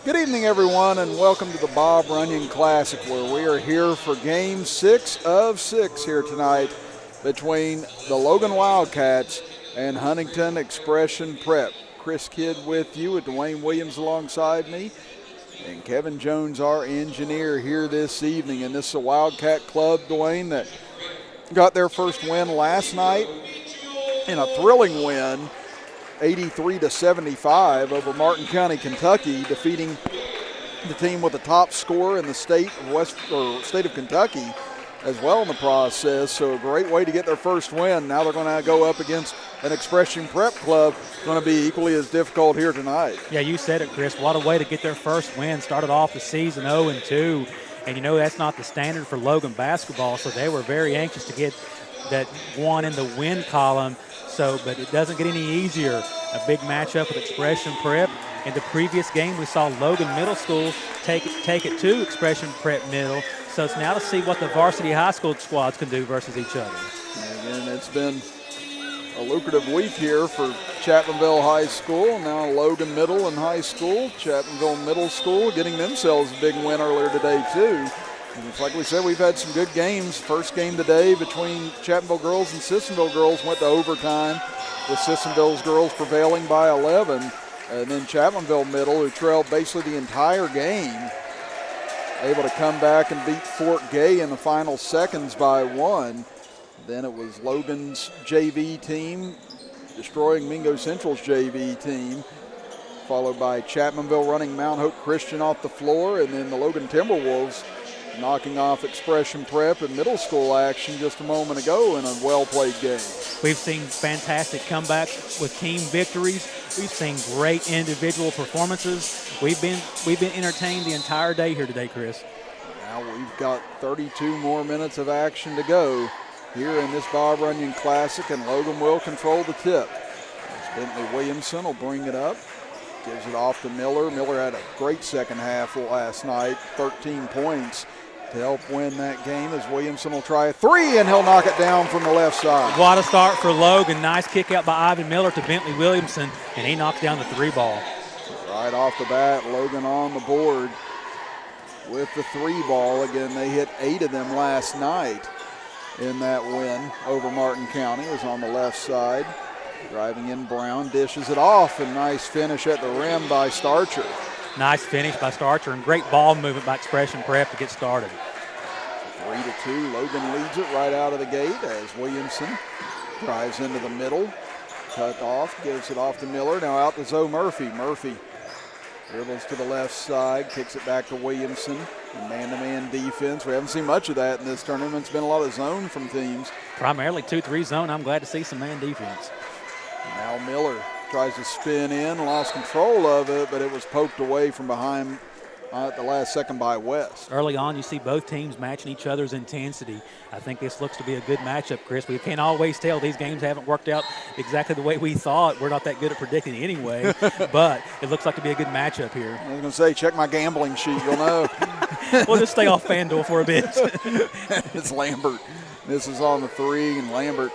Good evening, everyone, and welcome to the Bob Runyon Classic, where we are here for Game 6 of 6 here tonight between the Logan Wildcats and Huntington Expression Prep. Chris Kidd with you, with Dwayne Williams alongside me, and Kevin Jones, our engineer, here this evening. And this is a Wildcat club, Dwayne, that got their first win last night in a thrilling win, 83-75 over Martin County, Kentucky, defeating the team with the top score in the state of Kentucky as well in the process. So a great way to get their first win. Now they're going to go up against an Expression Prep club, going to be equally as difficult here tonight. Yeah, you said it, Chris. What a way to get their first win. Started off the season 0-2, and you know that's not the standard for Logan basketball, so they were very anxious to get that one in the win column. But it doesn't get any easier. A big matchup with Expression Prep. In the previous game, we saw Logan Middle School take it to Expression Prep Middle. So it's now to see what the varsity high school squads can do versus each other. And it's been a lucrative week here for Chapmanville High School. Now Logan Middle and High School. Chapmanville Middle School getting themselves a big win earlier today, too. And like we said, we've had some good games. First game today between Chapmanville girls and Sissonville girls went to overtime, with Sissonville's girls prevailing by 11. And then Chapmanville Middle, who trailed basically the entire game, able to come back and beat Fort Gay in the final seconds by 1. Then it was Logan's JV team destroying Mingo Central's JV team, followed by Chapmanville running Mount Hope Christian off the floor, and then the Logan Timberwolves knocking off Expression Prep and middle school action just a moment ago in a well-played game. We've seen fantastic comebacks with team victories. We've seen great individual performances. We've been entertained the entire day here today, Chris. Now we've got 32 more minutes of action to go here in this Bob Runyon Classic, and Logan will control the tip. As Bentley Williamson will bring it up. Gives it off to Miller. Miller had a great second half last night, 13 points to help win that game, as Williamson will try a three, and he'll knock it down from the left side. What a start for Logan. Nice kick out by Ivan Miller to Bentley Williamson, and he knocks down the three ball. Right off the bat, Logan on the board with the three ball. Again, they hit 8 of them last night in that win over Martin County. It was on the left side. Driving in, Brown dishes it off, and nice finish at the rim by Starcher. Nice finish by Starcher, and great ball movement by Expression Prep to get started. 3-2, Logan leads it right out of the gate as Williamson drives into the middle. Cut off, gives it off to Miller. Now out to Zoe Murphy. Murphy dribbles to the left side, kicks it back to Williamson. Man-to-man defense. We haven't seen much of that in this tournament. It's been a lot of zone from teams. Primarily 2-3 zone. I'm glad to see some man defense. Now Miller tries to spin in, lost control of it, but it was poked away from behind at the last second by West. Early on, you see both teams matching each other's intensity. I think this looks to be a good matchup, Chris. We can't always tell. These games haven't worked out exactly the way we thought. We're not that good at predicting anyway, but it looks like to be a good matchup here. I was going to say, check my gambling sheet. You'll know. We'll just stay off FanDuel for a bit. It's Lambert. This is on the three, and Lambert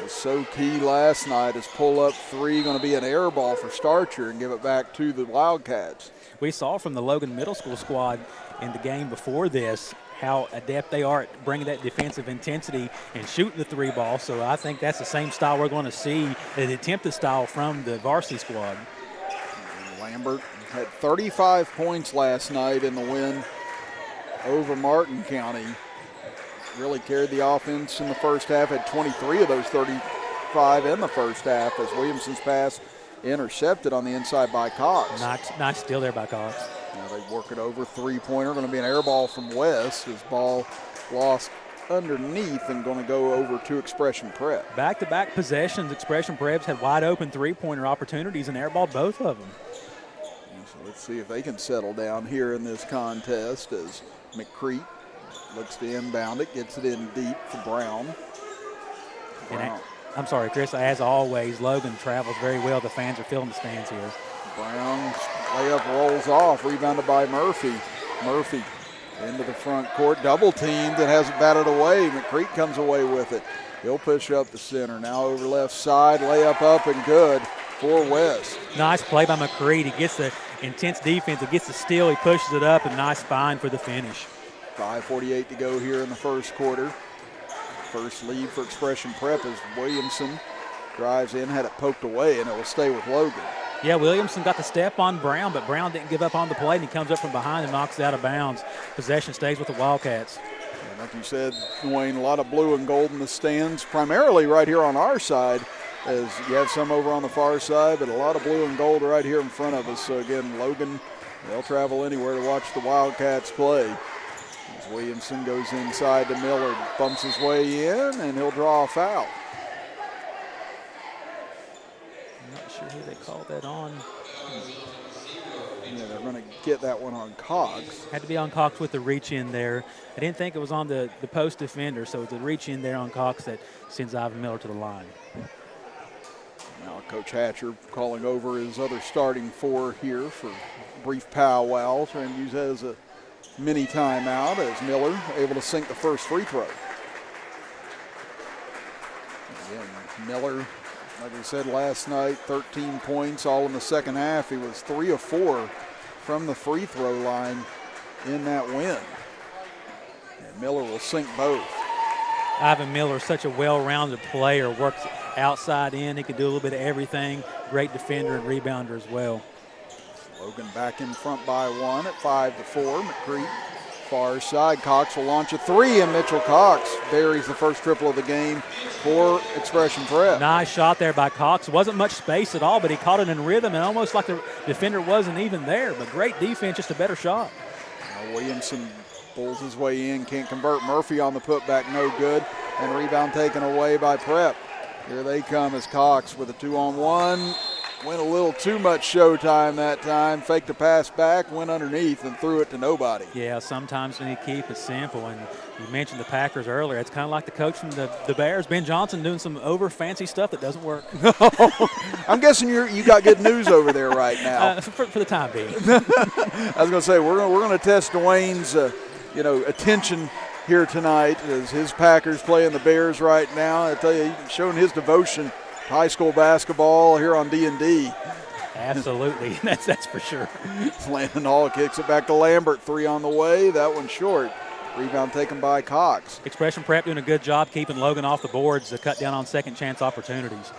was so key last night. His pull-up three going to be an air ball for Starcher and give it back to the Wildcats. We saw from the Logan Middle School squad in the game before this how adept they are at bringing that defensive intensity and shooting the three ball. So I think that's the same style we're going to see, the attempted style from the varsity squad. Lambert had 35 points last night in the win over Martin County. Really carried the offense in the first half, had 23 of those 35 in the first half, as Williamson's pass intercepted on the inside by Cox. Nice steal there by Cox. Now they work it over, three-pointer, going to be an air ball from West. His ball lost underneath and going to go over to Expression Prep. Back-to-back possessions, Expression Prep's had wide-open three-pointer opportunities and airballed both of them. So let's see if they can settle down here in this contest as McCreek looks to inbound it, gets it in deep for Brown. I'm sorry, Chris, as always, Logan travels very well. The fans are filling the stands here. Brown's layup rolls off, rebounded by Murphy. Murphy into the front court, double teamed and has it batted away. McCreek comes away with it. He'll push up the center. Now over left side, layup up and good for West. Nice play by McCreek. He gets intense defense. It gets the steal, he pushes it up, and nice spine for the finish. 5:48 to go here in the first quarter. First lead for Expression Prep as Williamson drives in, had it poked away, and it will stay with Logan. Yeah, Williamson got the step on Brown, but Brown didn't give up on the play, and he comes up from behind and knocks it out of bounds. Possession stays with the Wildcats. And like you said, Dwayne, a lot of blue and gold in the stands, primarily right here on our side, as you have some over on the far side, but a lot of blue and gold right here in front of us. So again, Logan, they'll travel anywhere to watch the Wildcats play. As Williamson goes inside to Miller, bumps his way in, and he'll draw a foul. I'm not sure who they called that on. Yeah, they're going to get that one on Cox. Had to be on Cox with the reach in there. I didn't think it was on the post defender, so it's a reach in there on Cox that sends Ivan Miller to the line. Now Coach Hatcher calling over his other starting four here for a brief powwow, trying to use that as a mini timeout as Miller able to sink the first free throw. Again, Miller, like we said last night, 13 points all in the second half. He was 3 of 4 from the free throw line in that win. And Miller will sink both. Ivan Miller is such a well-rounded player, works outside in. He can do a little bit of everything. Great defender and rebounder as well. Logan back in front by 1 at 5-4. McCreek far side. Cox will launch a three, and Mitchell Cox buries the first triple of the game for Expression Prep. Nice shot there by Cox. Wasn't much space at all, but he caught it in rhythm and almost like the defender wasn't even there. But great defense, just a better shot. Now Williamson pulls his way in, can't convert. Murphy on the putback, no good. And rebound taken away by Prep. Here they come as Cox with a 2-on-1. Went a little too much showtime that time. Faked a pass back, went underneath, and threw it to nobody. Yeah, sometimes when you keep it simple, and you mentioned the Packers earlier, it's kind of like the coach from the Bears, Ben Johnson, doing some over fancy stuff that doesn't work. I'm guessing you got good news over there right now. For the time being. I was going to say we're going to test Dwayne's attention here tonight as his Packers playing the Bears right now. I tell you, he's showing his devotion to high school basketball here on D&D. Absolutely, that's for sure. Landon Hall kicks it back to Lambert. 3 on the way. That one short. Rebound taken by Cox. Expression Prep doing a good job keeping Logan off the boards to cut down on second chance opportunities.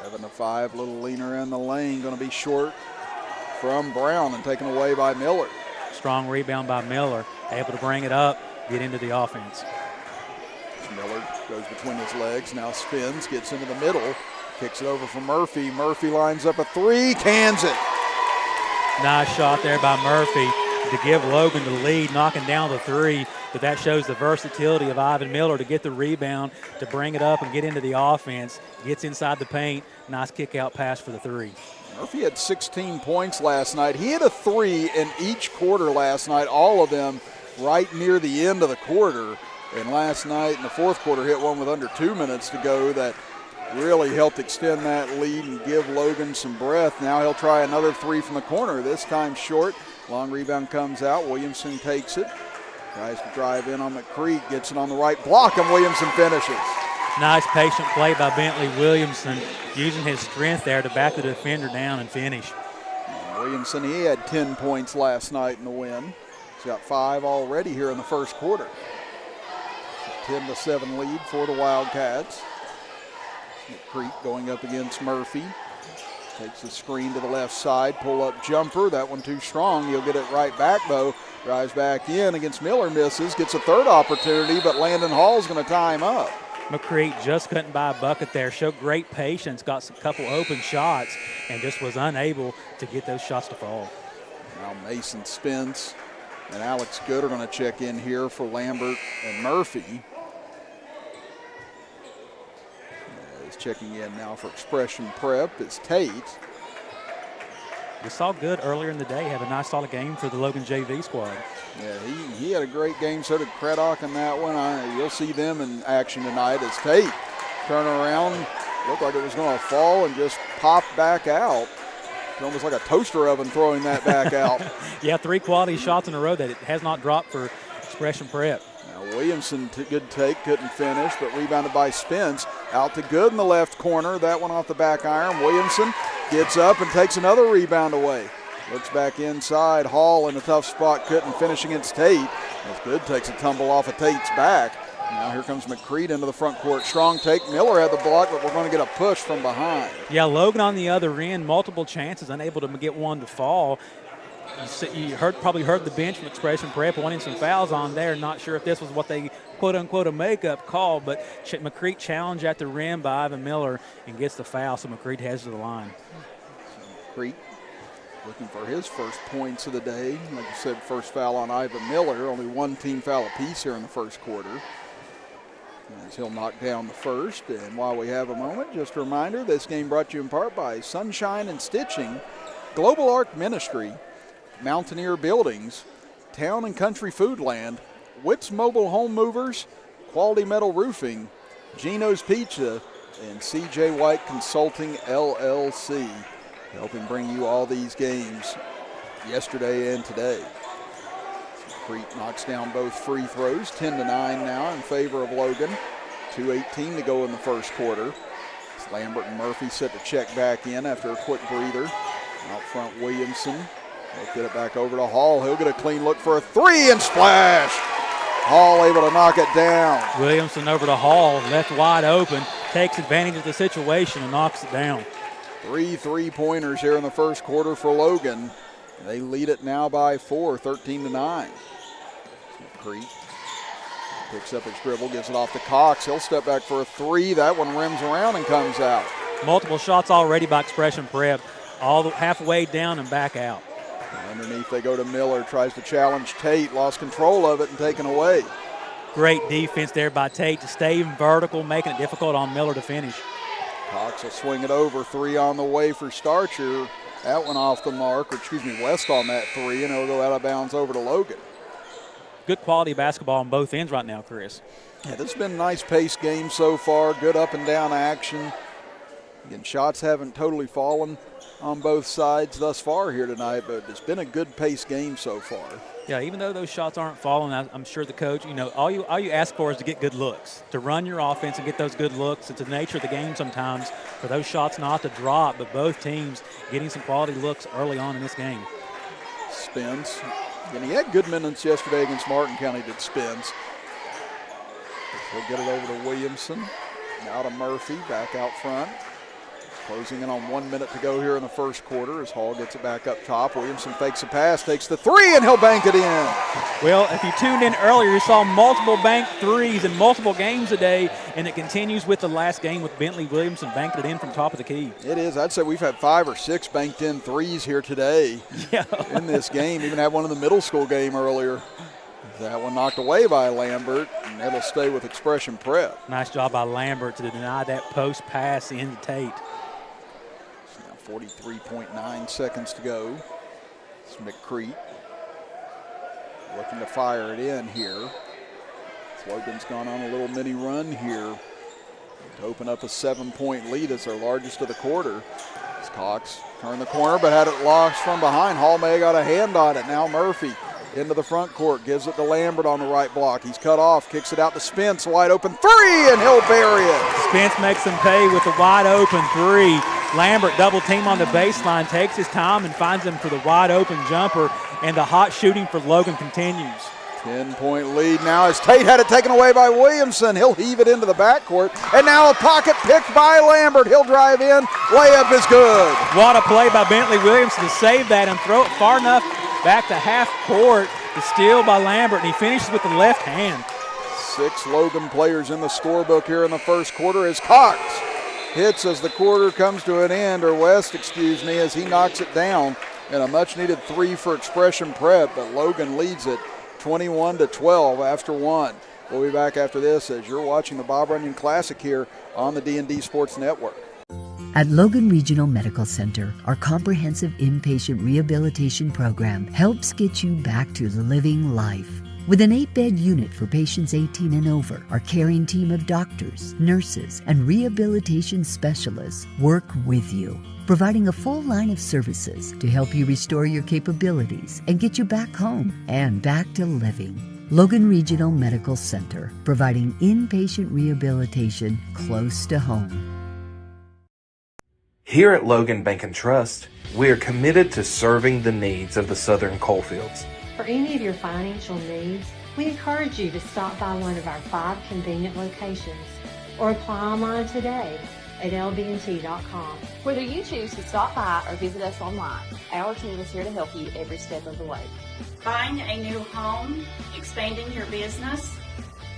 7-5, a little leaner in the lane. Going to be short from Brown and taken away by Miller. Strong rebound by Miller. Able to bring it up, get into the offense. Miller goes between his legs, now spins, gets into the middle, kicks it over for Murphy. Murphy lines up a three, cans it. Nice shot there by Murphy to give Logan the lead, knocking down the three. But that shows the versatility of Ivan Miller to get the rebound, to bring it up and get into the offense. Gets inside the paint. Nice kick-out pass for the three. Murphy had 16 points last night. He hit a three in each quarter last night, all of them right near the end of the quarter. And last night in the fourth quarter hit one with under 2 minutes to go that really helped extend that lead and give Logan some breath. Now he'll try another three from the corner, this time short. Long rebound comes out. Williamson takes it. Tries to drive in on McCreek, gets it on the right block, and Williamson finishes. Nice patient play by Bentley Williamson, using his strength there to back the defender down and finish. Williamson, he had 10 points last night in the win. He's got 5 already here in the first quarter. 10-7 lead for the Wildcats. McCreek going up against Murphy. Takes the screen to the left side, pull-up jumper. That one too strong. He'll get it right back, though. Drives back in against Miller, misses. Gets a third opportunity, but Landon Hall's going to tie him up. McCreek just couldn't buy a bucket there. Showed great patience, got a couple open shots, and just was unable to get those shots to fall. Now Mason Spence and Alex Good are going to check in here for Lambert and Murphy. He's checking in now for Expression Prep. It's Tate. We saw Good earlier in the day have a nice solid game for the Logan JV squad. Yeah, he had a great game. So did Craddock in that one. You'll see them in action tonight as Tate turn around. Looked like it was going to fall and just pop back out. It's almost like a toaster oven throwing that back out. Yeah, 3 quality shots in a row that it has not dropped for Expression Prep. Now Williamson, good take, couldn't finish, but rebounded by Spence. Out to Good in the left corner. That one off the back iron. Williamson gets up and takes another rebound away. Looks back inside. Hall in a tough spot, couldn't finish against Tate. That's good, takes a tumble off of Tate's back. Now here comes McCreed into the front court. Strong take. Miller had the block, but we're going to get a push from behind. Yeah, Logan on the other end, multiple chances, unable to get one to fall. You probably heard the bench from Expression Prep wanting some fouls on there. Not sure if this was what they quote-unquote a makeup call, but McCreed challenged at the rim by Ivan Miller and gets the foul, so McCreed heads to the line. McCreed looking for his first points of the day. Like you said, first foul on Ivan Miller. Only one team foul apiece here in the first quarter. As he'll knock down the first. And while we have a moment, just a reminder, this game brought to you in part by Sunshine and Stitching, Global Arc Ministry, Mountaineer Buildings, Town and Country Foodland, Witt's Mobile Home Movers, Quality Metal Roofing, Gino's Pizza, and CJ White Consulting, LLC, helping bring you all these games yesterday and today. Crete knocks down both free throws, 10-9 now in favor of Logan. 2:18 to go in the first quarter. It's Lambert and Murphy set to check back in after a quick breather. Out front, Williamson. They'll get it back over to Hall. He'll get a clean look for a three and splash. Hall able to knock it down. Williamson over to Hall, left wide open, takes advantage of the situation and knocks it down. 3 3-pointers here in the first quarter for Logan. They lead it now by 4, 13-9. Crete picks up his dribble, gives it off to Cox. He'll step back for a three. That one rims around and comes out. Multiple shots already by Expression Prep, all halfway down and back out. Underneath they go to Miller, tries to challenge Tate, lost control of it and taken away. Great defense there by Tate to stay vertical, making it difficult on Miller to finish. Cox will swing it over, three on the way for Starcher. That one off the mark, West on that three, and it'll go out of bounds over to Logan. Good quality basketball on both ends right now, Chris. Yeah, this has been a nice pace game so far, good up and down action. Again, shots haven't totally fallen on both sides thus far here tonight, but it's been a good pace game so far. Yeah, even though those shots aren't falling, I'm sure the coach, all you ask for is to get good looks, to run your offense and get those good looks. It's the nature of the game sometimes for those shots not to drop, but both teams getting some quality looks early on in this game. Spence, and he had good minutes yesterday against Martin County, did Spence. He'll get it over to Williamson, now to Murphy, back out front. Closing in on 1 minute to go here in the first quarter as Hall gets it back up top. Williamson fakes a pass, takes the three, and he'll bank it in. Well, if you tuned in earlier, you saw multiple bank threes in multiple games today, and it continues with the last game with Bentley Williamson banking it in from top of the key. It is. I'd say we've had 5 or 6 banked in threes here today in this game. Even had one in the middle school game earlier. That one knocked away by Lambert, and it'll stay with Expression Prep. Nice job by Lambert to deny that post pass into Tate. 43.9 seconds to go. It's McCreet looking to fire it in here. Logan's gone on a little mini run here to open up a 7-point lead. It's their largest of the quarter. As Cox turned the corner but had it lost from behind. Hall may have got a hand on it. Now Murphy into the front court, gives it to Lambert on the right block. He's cut off, kicks it out to Spence, wide open three, and he'll bury it. Spence makes them pay with the wide open three. Lambert double team on the baseline, takes his time and finds him for the wide open jumper, and the hot shooting for Logan continues. 10-point lead now as Tate had it taken away by Williamson. He'll heave it into the backcourt, and now a pocket picked by Lambert. He'll drive in, layup is good. What a play by Bentley Williamson to save that and throw it far enough back to half court. The steal by Lambert, and he finishes with the left hand. 6 Logan players in the scorebook here in the first quarter as Cox hits as the quarter comes to an end, or West, as he knocks it down. And a much-needed three for Expression Prep, but Logan leads it 21-12 after one. We'll be back after this as you're watching the Bob Runyon Classic here on the D&D Sports Network. At Logan Regional Medical Center, our comprehensive inpatient rehabilitation program helps get you back to living life. With an 8-bed unit for patients 18 and over, our caring team of doctors, nurses, and rehabilitation specialists work with you, providing a full line of services to help you restore your capabilities and get you back home and back to living. Logan Regional Medical Center, providing inpatient rehabilitation close to home. Here at Logan Bank and Trust, we are committed to serving the needs of the Southern coalfields. For any of your financial needs, we encourage you to stop by one of our 5 convenient locations or apply online today at lbnt.com. Whether you choose to stop by or visit us online, our team is here to help you every step of the way. Buying a new home, expanding your business?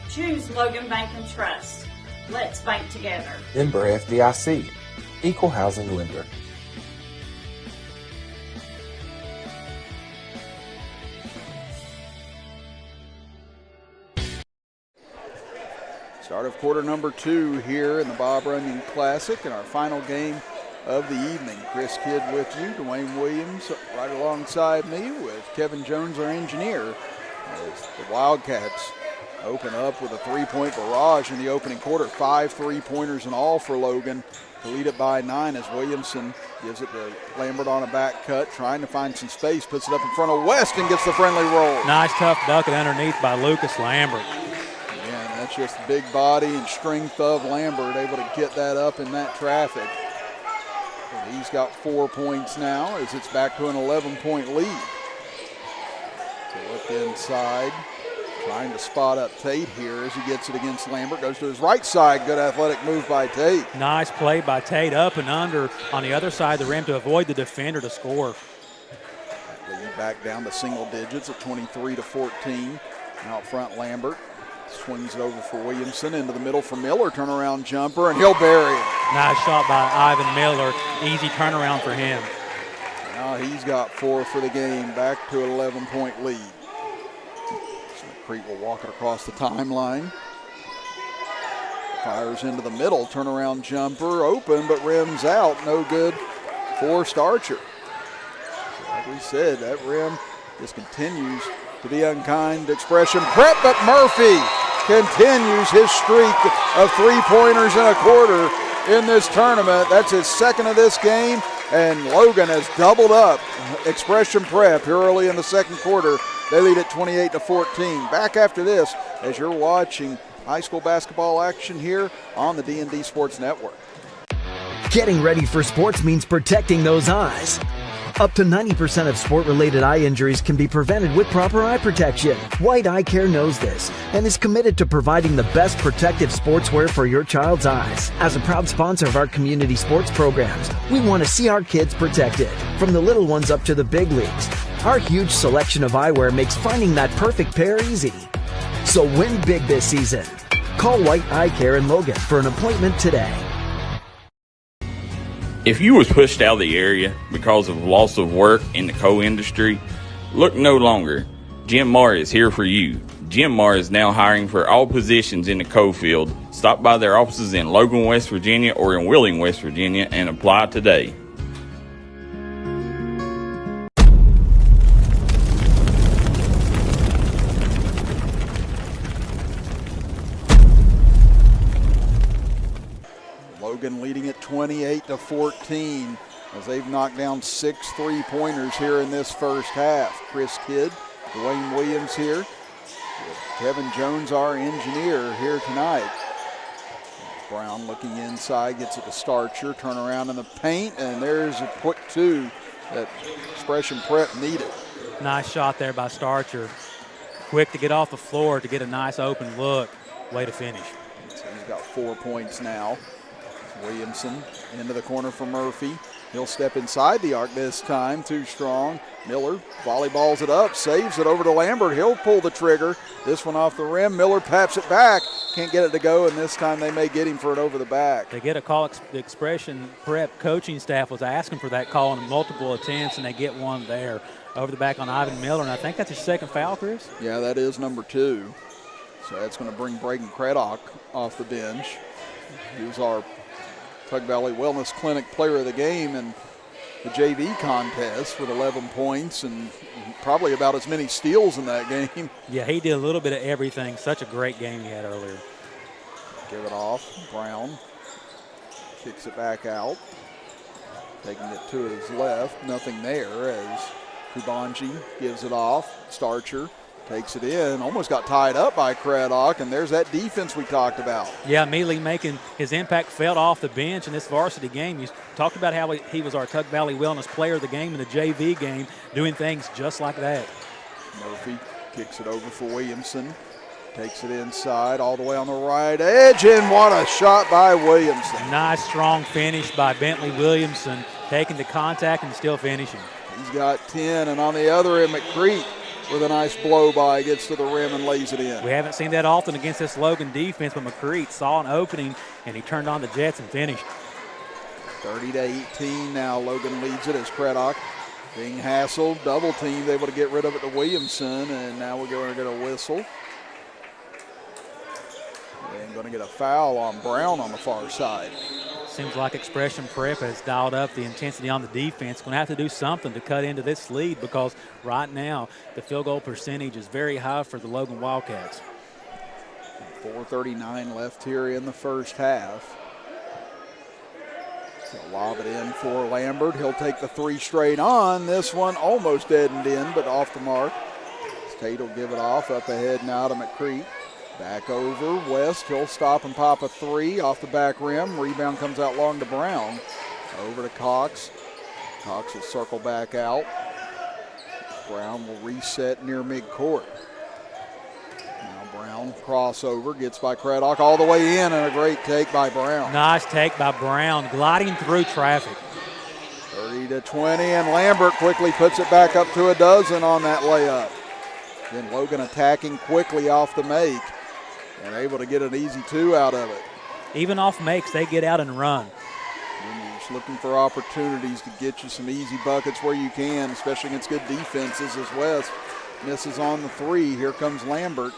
Choose Logan Bank and Trust. Let's bank together. Member FDIC, Equal Housing Lender. Start of quarter number 2 here in the Bob Runyon Classic, and our final game of the evening. Chris Kidd with you, Dwayne Williams right alongside me with Kevin Jones, our engineer, as the Wildcats open up with a 3-point barrage in the opening quarter. 5 3-pointers in all for Logan to lead it by 9 as Williamson gives it to Lambert on a back cut, trying to find some space, puts it up in front of West and gets the friendly roll. Nice tough bucket underneath by Lucas Lambert. That's just the big body and strength of Lambert, able to get that up in that traffic. And he's got 4 points now as it's back to an 11-point lead. So look inside, trying to spot up Tate here as he gets it against Lambert. Goes to his right side, good athletic move by Tate. Nice play by Tate, up and under on the other side of the rim to avoid the defender to score. Lead back down to single digits at 23-14. Out front, Lambert swings it over for Williamson, into the middle for Miller, turnaround jumper, and he'll bury it. Nice shot by Ivan Miller, easy turnaround for him. Now he's got 4 for the game, back to an 11-point lead. So McCreek will walk it across the timeline. Fires into the middle, turnaround jumper, open, but rims out, no good for Starcher. So like we said, that rim just continues to be unkind expression prep, but Murphy continues his streak of 3-pointers in a quarter in this tournament. That's his second of this game, and Logan has doubled up expression prep here early in the second quarter. They lead at 28-14. Back after this as you're watching high school basketball action here on the D&D Sports Network. Getting ready for sports means protecting those eyes. Up to 90% of sport-related eye injuries can be prevented with proper eye protection. White Eye Care knows this and is committed to providing the best protective sportswear for your child's eyes. As a proud sponsor of our community sports programs, we want to see our kids protected, from the little ones up to the big leagues. Our huge selection of eyewear makes finding that perfect pair easy. So win big this season. Call White Eye Care in Logan for an appointment today. If you was pushed out of the area because of loss of work in the coal industry, look no longer. Jim Marr is here for you. Jim Marr is now hiring for all positions in the coal field. Stop by their offices in Logan, West Virginia or in Wheeling, West Virginia and apply today. Logan leading at 28-14 as they've knocked down 6 3-pointers here in this first half. Chris Kidd, Dwayne Williams here. Kevin Jones, our engineer, here tonight. Brown looking inside, gets it to Starcher, turn around in the paint, and there's a quick 2 that expression prep needed. Nice shot there by Starcher. Quick to get off the floor to get a nice open look. Way to finish. So he's got 4 points now. Williamson into the corner for Murphy. He'll step inside the arc this time, too strong. Miller volleyballs it up, saves it over to Lambert. He'll pull the trigger. This one off the rim. Miller taps it back. Can't get it to go, and this time they may get him for it over the back. They get a call. The expression prep coaching staff was asking for that call in multiple attempts, and they get one there. Over the back on Ivan Miller, and I think that's his second foul, Chris? Yeah, that is number 2. So that's going to bring Braden Craddock off the bench. He was our Tug Valley Wellness Clinic player of the game in the JV contest with 11 points and probably about as many steals in that game. Yeah, he did a little bit of everything. Such a great game he had earlier. Give it off. Brown kicks it back out. Taking it to his left. Nothing there as Kubanji gives it off. Starcher takes it in, almost got tied up by Craddock, and there's that defense we talked about. Yeah, immediately making his impact felt off the bench in this varsity game. You talked about how he was our Tug Valley Wellness Player of the game in the JV game, doing things just like that. Murphy kicks it over for Williamson. Takes it inside all the way on the right edge, and what a shot by Williamson. Nice, strong finish by Bentley Williamson, taking the contact and still finishing. He's got 10, and on the other end, McCreek with a nice blow-by, gets to the rim and lays it in. We haven't seen that often against this Logan defense, but McCreek saw an opening, and he turned on the Jets and finished. 30-18 now. Logan leads it as Craddock being hassled, double teamed, able to get rid of it to Williamson, and now we're going to get a whistle. And going to get a foul on Brown on the far side. Seems like Expression Prep has dialed up the intensity on the defense. Going to have to do something to cut into this lead because right now the field goal percentage is very high for the Logan Wildcats. 4:39 left here in the first half. So lob it in for Lambert. He'll take the three straight on. This one almost deadened in, but off the mark. Tate will give it off up ahead now to McCreek. Back over, West, he'll stop and pop a three off the back rim. Rebound comes out long to Brown. Over to Cox. Cox will circle back out. Brown will reset near midcourt. Now Brown, crossover, gets by Craddock all the way in, and a great take by Brown. Nice take by Brown, gliding through traffic. 30-20, and Lambert quickly puts it back up to a dozen on that layup. Then Logan attacking quickly off the make and able to get an easy two out of it. Even off makes, they get out and run. And you're just looking for opportunities to get you some easy buckets where you can, especially against good defenses as West misses on the three. Here comes Lambert.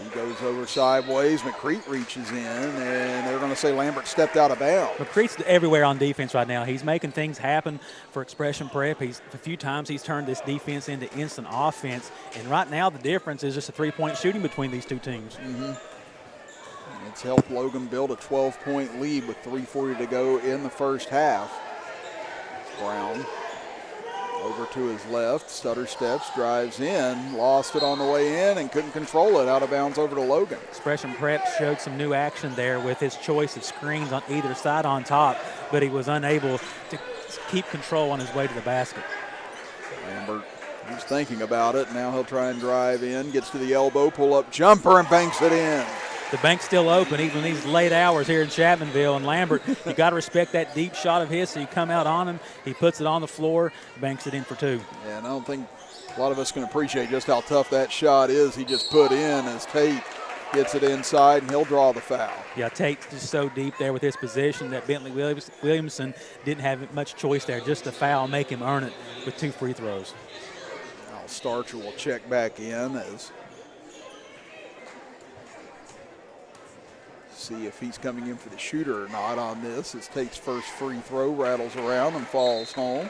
He goes over sideways. McCreek reaches in, and they're going to say Lambert stepped out of bounds. McCreek's everywhere on defense right now. He's making things happen for Expression Prep. A few times he's turned this defense into instant offense, and right now the difference is just a three-point shooting between these two teams. It's helped Logan build a 12-point lead with 3:40 to go in the first half. Brown over to his left, stutter steps, drives in, lost it on the way in and couldn't control it, out of bounds over to Logan. Expression Prep showed some new action there with his choice of screens on either side on top, but he was unable to keep control on his way to the basket. Lambert, he's thinking about it. Now he'll try and drive in, gets to the elbow, pull-up jumper, and banks it in. The bank's still open even in these late hours here in Chapmanville. And Lambert, you got to respect that deep shot of his, so you come out on him. He puts it on the floor, banks it in for two. Yeah, and I don't think a lot of us can appreciate just how tough that shot is he just put in as Tate gets it inside, and he'll draw the foul. Yeah, Tate's just so deep there with his position that Bentley Williamson didn't have much choice there. Just a foul, make him earn it with two free throws. Now Starcher will check back in as see if he's coming in for the shooter or not on this. As Tate's first free throw rattles around and falls home.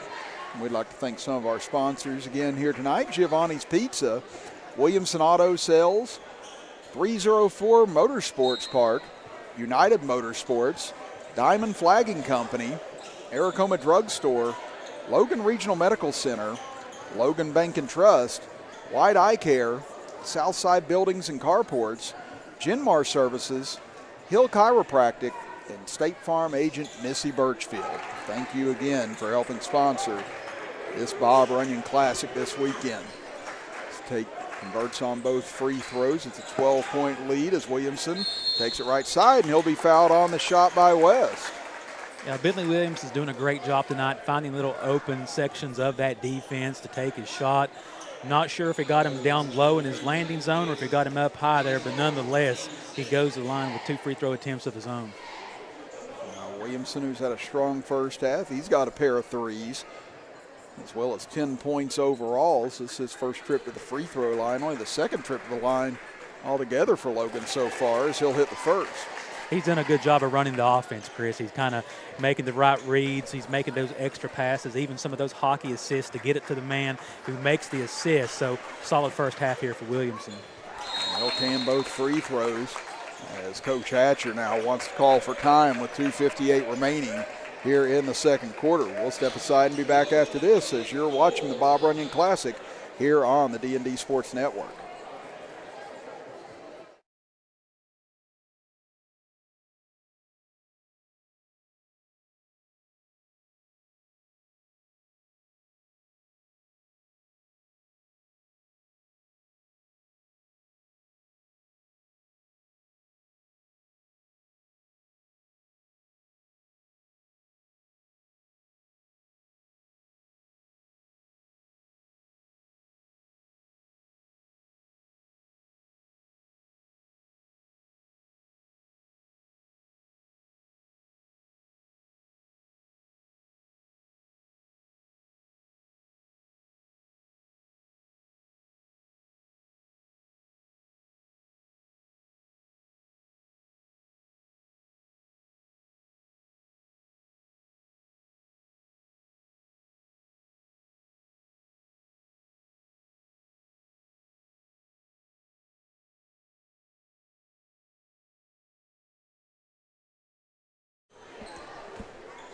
And we'd like to thank some of our sponsors again here tonight. Giovanni's Pizza, Williamson Auto Sales, 304 Motorsports Park, United Motorsports, Diamond Flagging Company, Aracoma Drug Store, Logan Regional Medical Center, Logan Bank and Trust, White Eye Care, Southside Buildings and Carports, Genmar Services, Hill Chiropractic, and State Farm agent Missy Birchfield. Thank you again for helping sponsor this Bob Runyon Classic this weekend. Tate converts on both free throws. It's a 12-point lead as Williamson takes it right side, and he'll be fouled on the shot by West. Yeah, Bentley Williams is doing a great job tonight, finding little open sections of that defense to take his shot. Not sure if it got him down low in his landing zone or if it got him up high there, but nonetheless, he goes to the line with two free throw attempts of his own. Williamson, who's had a strong first half, he's got a pair of threes, as well as 10 points overall. So this is his first trip to the free throw line, only the second trip to the line altogether for Logan so far, as he'll hit the first. He's done a good job of running the offense, Chris. He's kind of making the right reads. He's making those extra passes, even some of those hockey assists to get it to the man who makes the assist. So solid first half here for Williamson. They'll can both free throws as Coach Hatcher now wants to call for time with 2:58 remaining here in the second quarter. We'll step aside and be back after this as you're watching the Bob Runyon Classic here on the D&D Sports Network.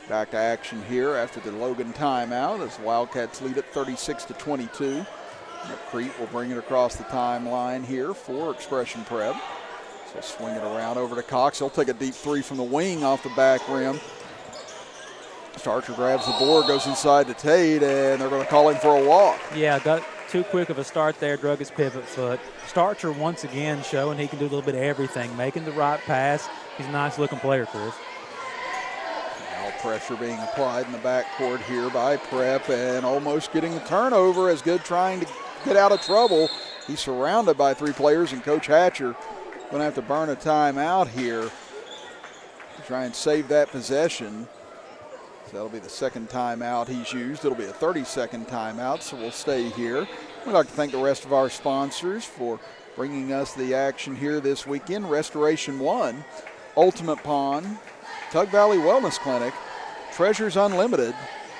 Back to action here after the Logan timeout as the Wildcats lead at 36-22. McCreet will bring it across the timeline here for Expression Prep. So swing it around over to Cox. He'll take a deep three from the wing off the back rim. Starcher grabs the board, goes inside to Tate, and they're going to call him for a walk. Yeah, got too quick of a start there, drug his pivot foot. Starcher once again showing he can do a little bit of everything, making the right pass. He's a nice-looking player, Chris. Now pressure being applied in the backcourt here by Prep and almost getting the turnover as Good trying to get out of trouble. He's surrounded by three players, and Coach Hatcher going to have to burn a timeout here to try and save that possession. So that'll be the second timeout he's used. It'll be a 30-second timeout, so we'll stay here. We'd like to thank the rest of our sponsors for bringing us the action here this weekend. Restoration One, Ultimate Pond, Tug Valley Wellness Clinic, Treasures Unlimited,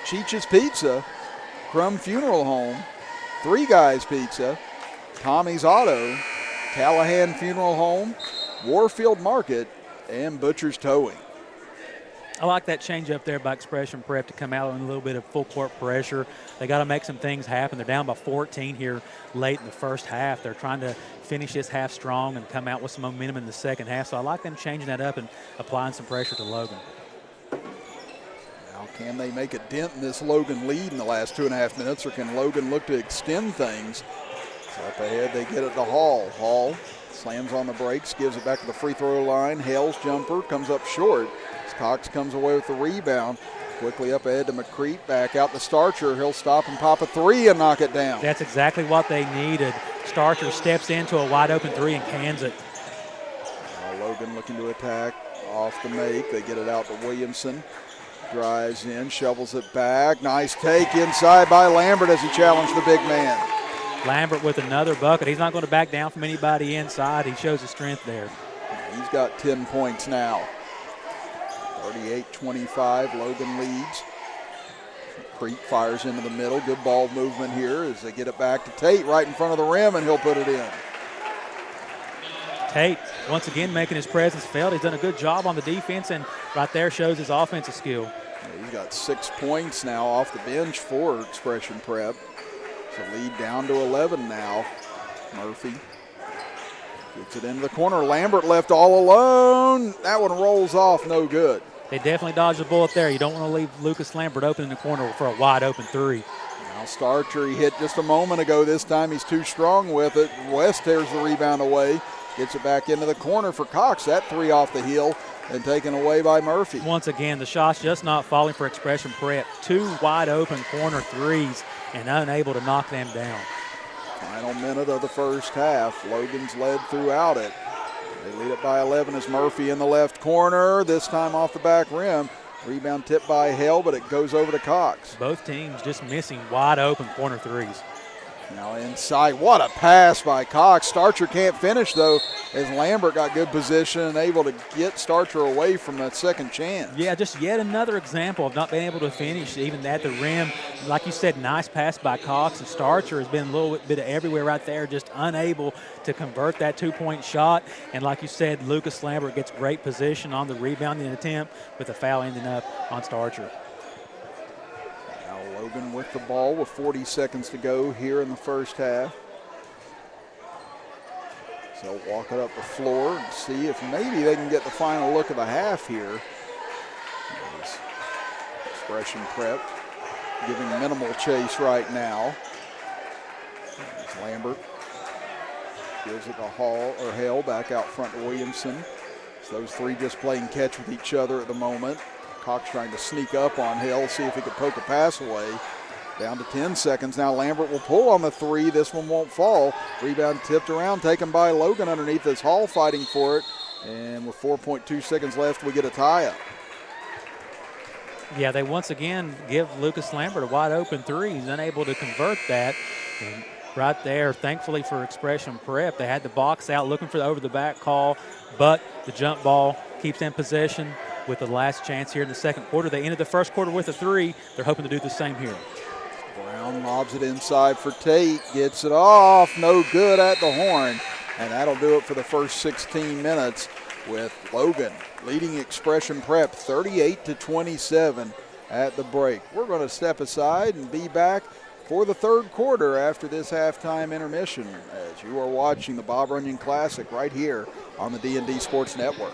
Cheech's Pizza, Crumb Funeral Home, Three Guys Pizza, Tommy's Auto, Callahan Funeral Home, Warfield Market, and Butcher's Towing. I like that change up there by Expression Prep to come out in a little bit of full court pressure. They got to make some things happen. They're down by 14 here late in the first half. They're trying to finish this half strong and come out with some momentum in the second half. So I like them changing that up and applying some pressure to Logan. Now, can they make a dent in this Logan lead in the last 2.5 minutes, or can Logan look to extend things? So up ahead, they get it to Hall. Hall slams on the brakes, gives it back to the free throw line. Hale's jumper comes up short. Cox comes away with the rebound. Quickly up ahead to McCreet, back out to Starcher. He'll stop and pop a three and knock it down. That's exactly what they needed. Starcher steps into a wide open three and cans it. Now Logan looking to attack off the make. They get it out to Williamson. Drives in, shovels it back. Nice take inside by Lambert as he challenged the big man. Lambert with another bucket. He's not going to back down from anybody inside. He shows his strength there. He's got 10 points now. 38-25, Logan leads. Creek fires into the middle. Good ball movement here as they get it back to Tate right in front of the rim, and he'll put it in. Tate, once again, making his presence felt. He's done a good job on the defense, and right there shows his offensive skill. Yeah, he's got 6 points now off the bench for Expression Prep. So lead down to 11 now. Murphy gets it into the corner. Lambert left all alone. That one rolls off, no good. They definitely dodged the bullet there. You don't want to leave Lucas Lambert open in the corner for a wide open three. Now Starcher, he hit just a moment ago. This time he's too strong with it. West tears the rebound away. Gets it back into the corner for Cox. That three off the heel and taken away by Murphy. Once again, the shot's just not falling for Expression Prep. 2 wide open corner threes and unable to knock them down. Final minute of the first half. Logan's led throughout it. They lead it by 11 as Murphy in the left corner, this time off the back rim. Rebound tipped by Hale, but it goes over to Cox. Both teams just missing wide open corner threes. Now inside, what a pass by Cox. Starcher can't finish though, as Lambert got good position and able to get Starcher away from that second chance. Yeah, just yet another example of not being able to finish even at the rim. Like you said, nice pass by Cox, and Starcher has been a little bit of everywhere right there, just unable to convert that 2-point shot. And like you said, Lucas Lambert gets great position on the rebounding attempt with a foul ending up on Starcher. Logan with the ball with 40 seconds to go here in the first half. So walk it up the floor and see if maybe they can get the final look of the half here. As Expression Prep giving minimal chase right now. As Lambert gives it to Hale back out front to Williamson. So those three just playing catch with each other at the moment. Cox trying to sneak up on Hale, see if he could poke a pass away. Down to 10 seconds now. Lambert will pull on the three. This one won't fall. Rebound tipped around, taken by Logan underneath as Hall fighting for it. And with 4.2 seconds left, we get a tie-up. Yeah, they once again give Lucas Lambert a wide open three. He's unable to convert that. And right there, thankfully for Expression Prep, they had the box out looking for the over-the-back call, but the jump ball keeps them in possession with the last chance here in the second quarter. They ended the first quarter with a three. They're hoping to do the same here. Brown lobs it inside for Tate, gets it off, no good at the horn. And that'll do it for the first 16 minutes with Logan leading Expression Prep 38-27 at the break. We're going to step aside and be back for the third quarter after this halftime intermission as you are watching the Bob Runyon Classic right here on the D&D Sports Network.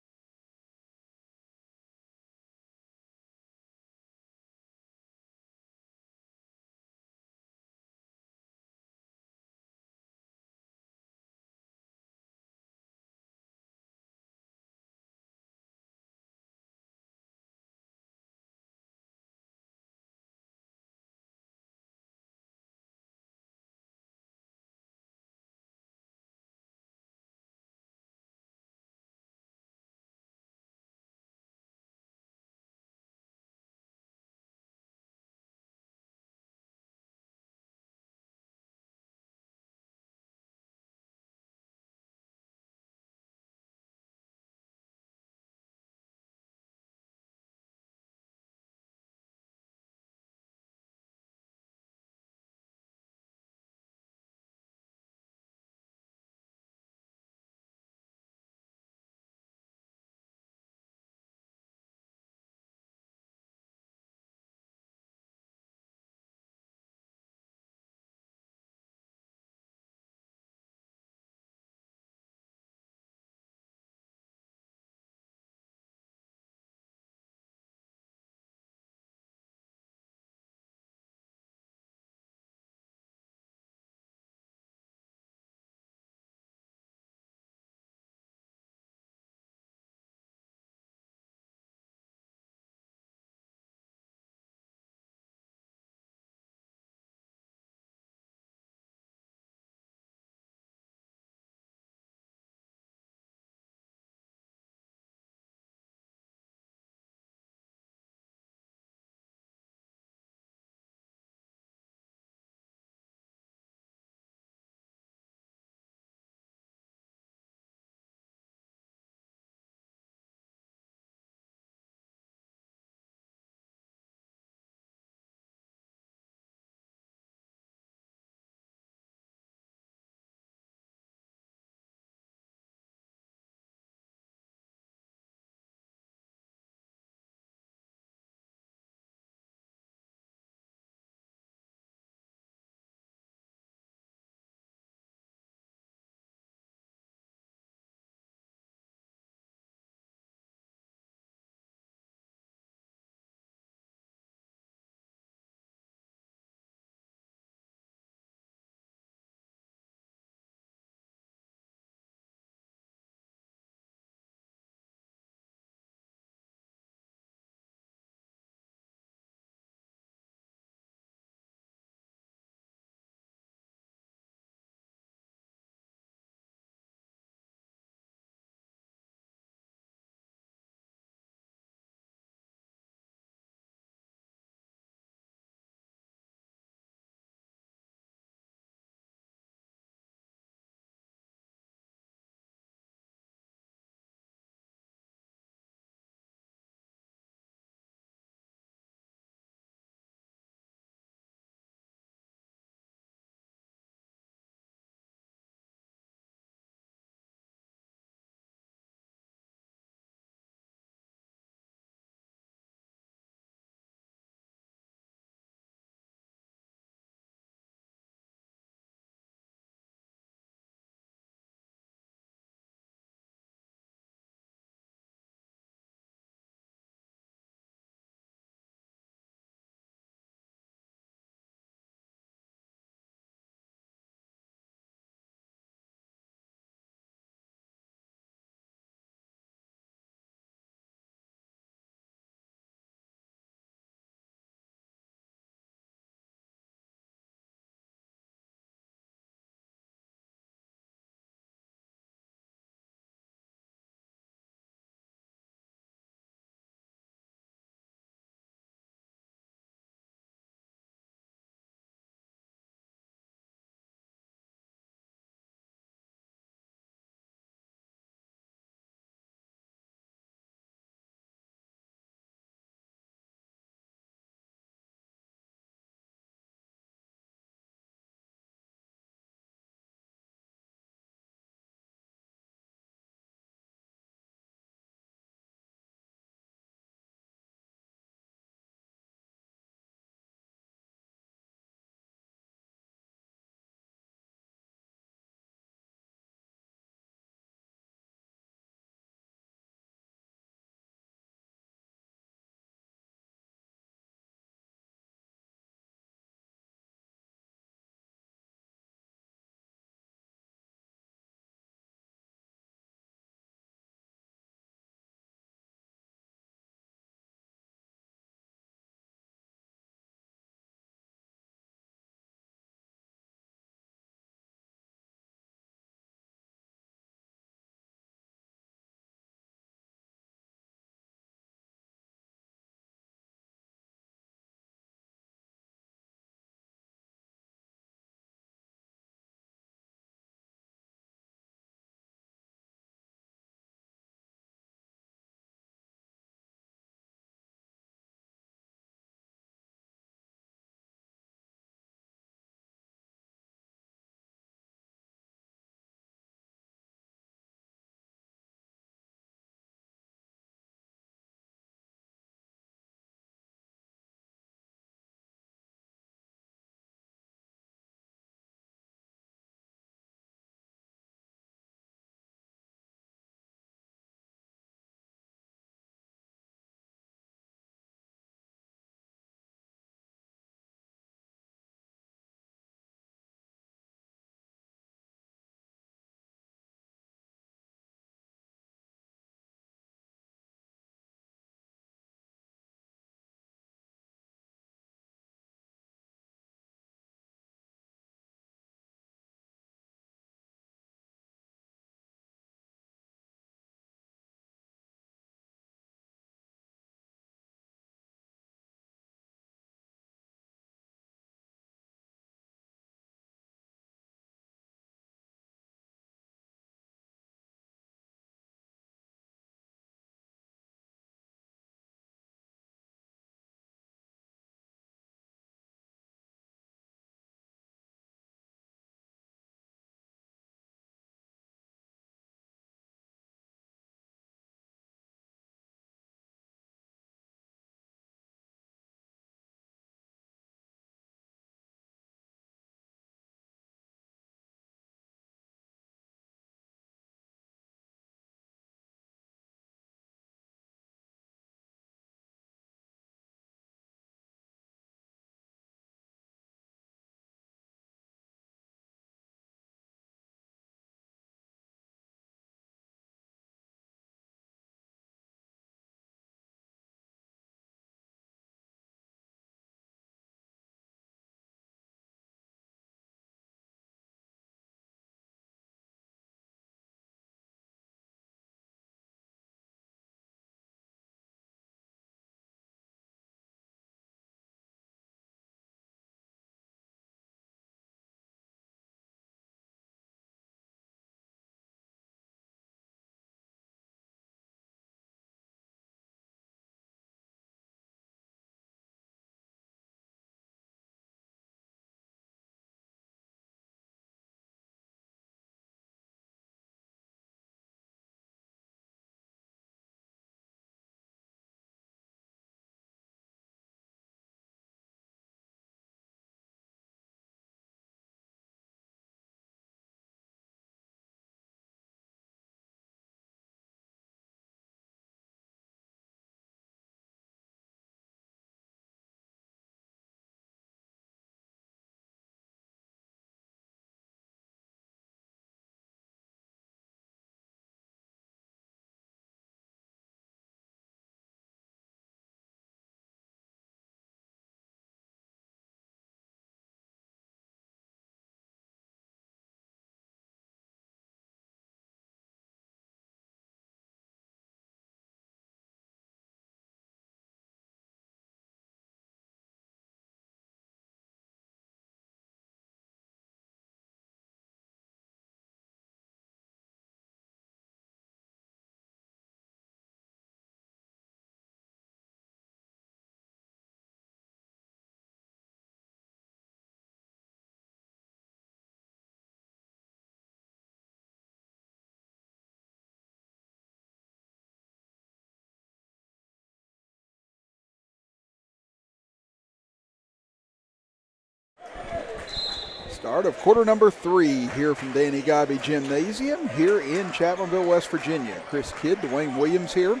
Start of quarter number 3 here from Danny Gobby Gymnasium here in Chapmanville, West Virginia. Chris Kidd, Dwayne Williams here.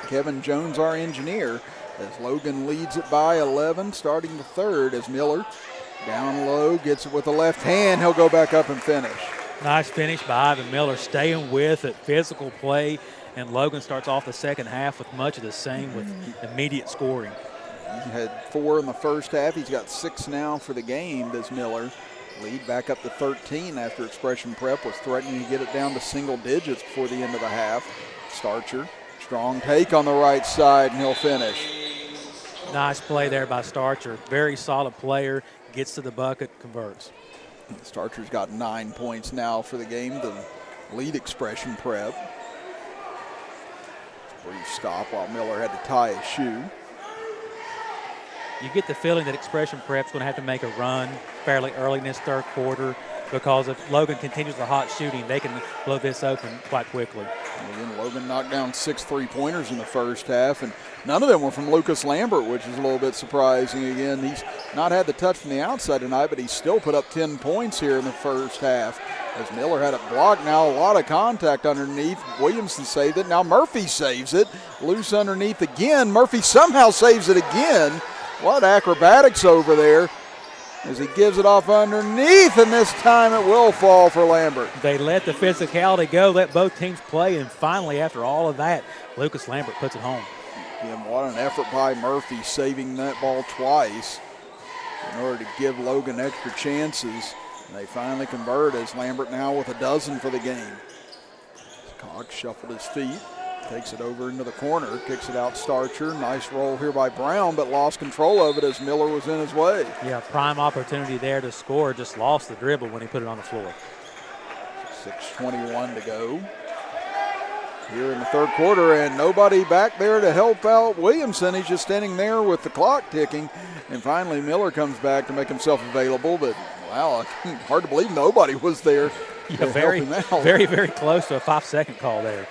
Kevin Jones, our engineer, as Logan leads it by 11, starting the third as Miller down low, gets it with the left hand. He'll go back up and finish. Nice finish by Ivan Miller, staying with it, physical play, and Logan starts off the second half with much of the same with immediate scoring. He had 4 in the first half. He's got 6 now for the game, does Miller. Lead back up to 13 after Expression Prep was threatening to get it down to single digits before the end of the half. Starcher, strong take on the right side, and he'll finish. Nice play there by Starcher. Very solid player, gets to the bucket, converts. Starcher's got 9 points now for the game to lead Expression Prep. Brief stop while Miller had to tie his shoe. You get the feeling that Expression Prep's going to have to make a run fairly early in this third quarter, because if Logan continues the hot shooting, they can blow this open quite quickly. Again, Logan knocked down 6 3-pointers in the first half, and none of them were from Lucas Lambert, which is a little bit surprising. Again, he's not had the touch from the outside tonight, but he still put up 10 points here in the first half. As Miller had it blocked, now a lot of contact underneath. Williamson saved it. Now Murphy saves it. Loose underneath again. Murphy somehow saves it again. What acrobatics over there as he gives it off underneath, and this time it will fall for Lambert. They let the physicality go, let both teams play, and finally, after all of that, Lucas Lambert puts it home. Again, what an effort by Murphy, saving that ball twice in order to give Logan extra chances. And they finally convert as Lambert now with a dozen for the game. Cox shuffled his feet. Takes it over into the corner, kicks it out Starcher. Nice roll here by Brown, but lost control of it as Miller was in his way. Yeah, prime opportunity there to score. Just lost the dribble when he put it on the floor. 6:21 to go here in the third quarter, and nobody back there to help out Williamson. He's just standing there with the clock ticking, and finally Miller comes back to make himself available, but wow, hard to believe nobody was there. Yeah, very, very close to a 5-second call there.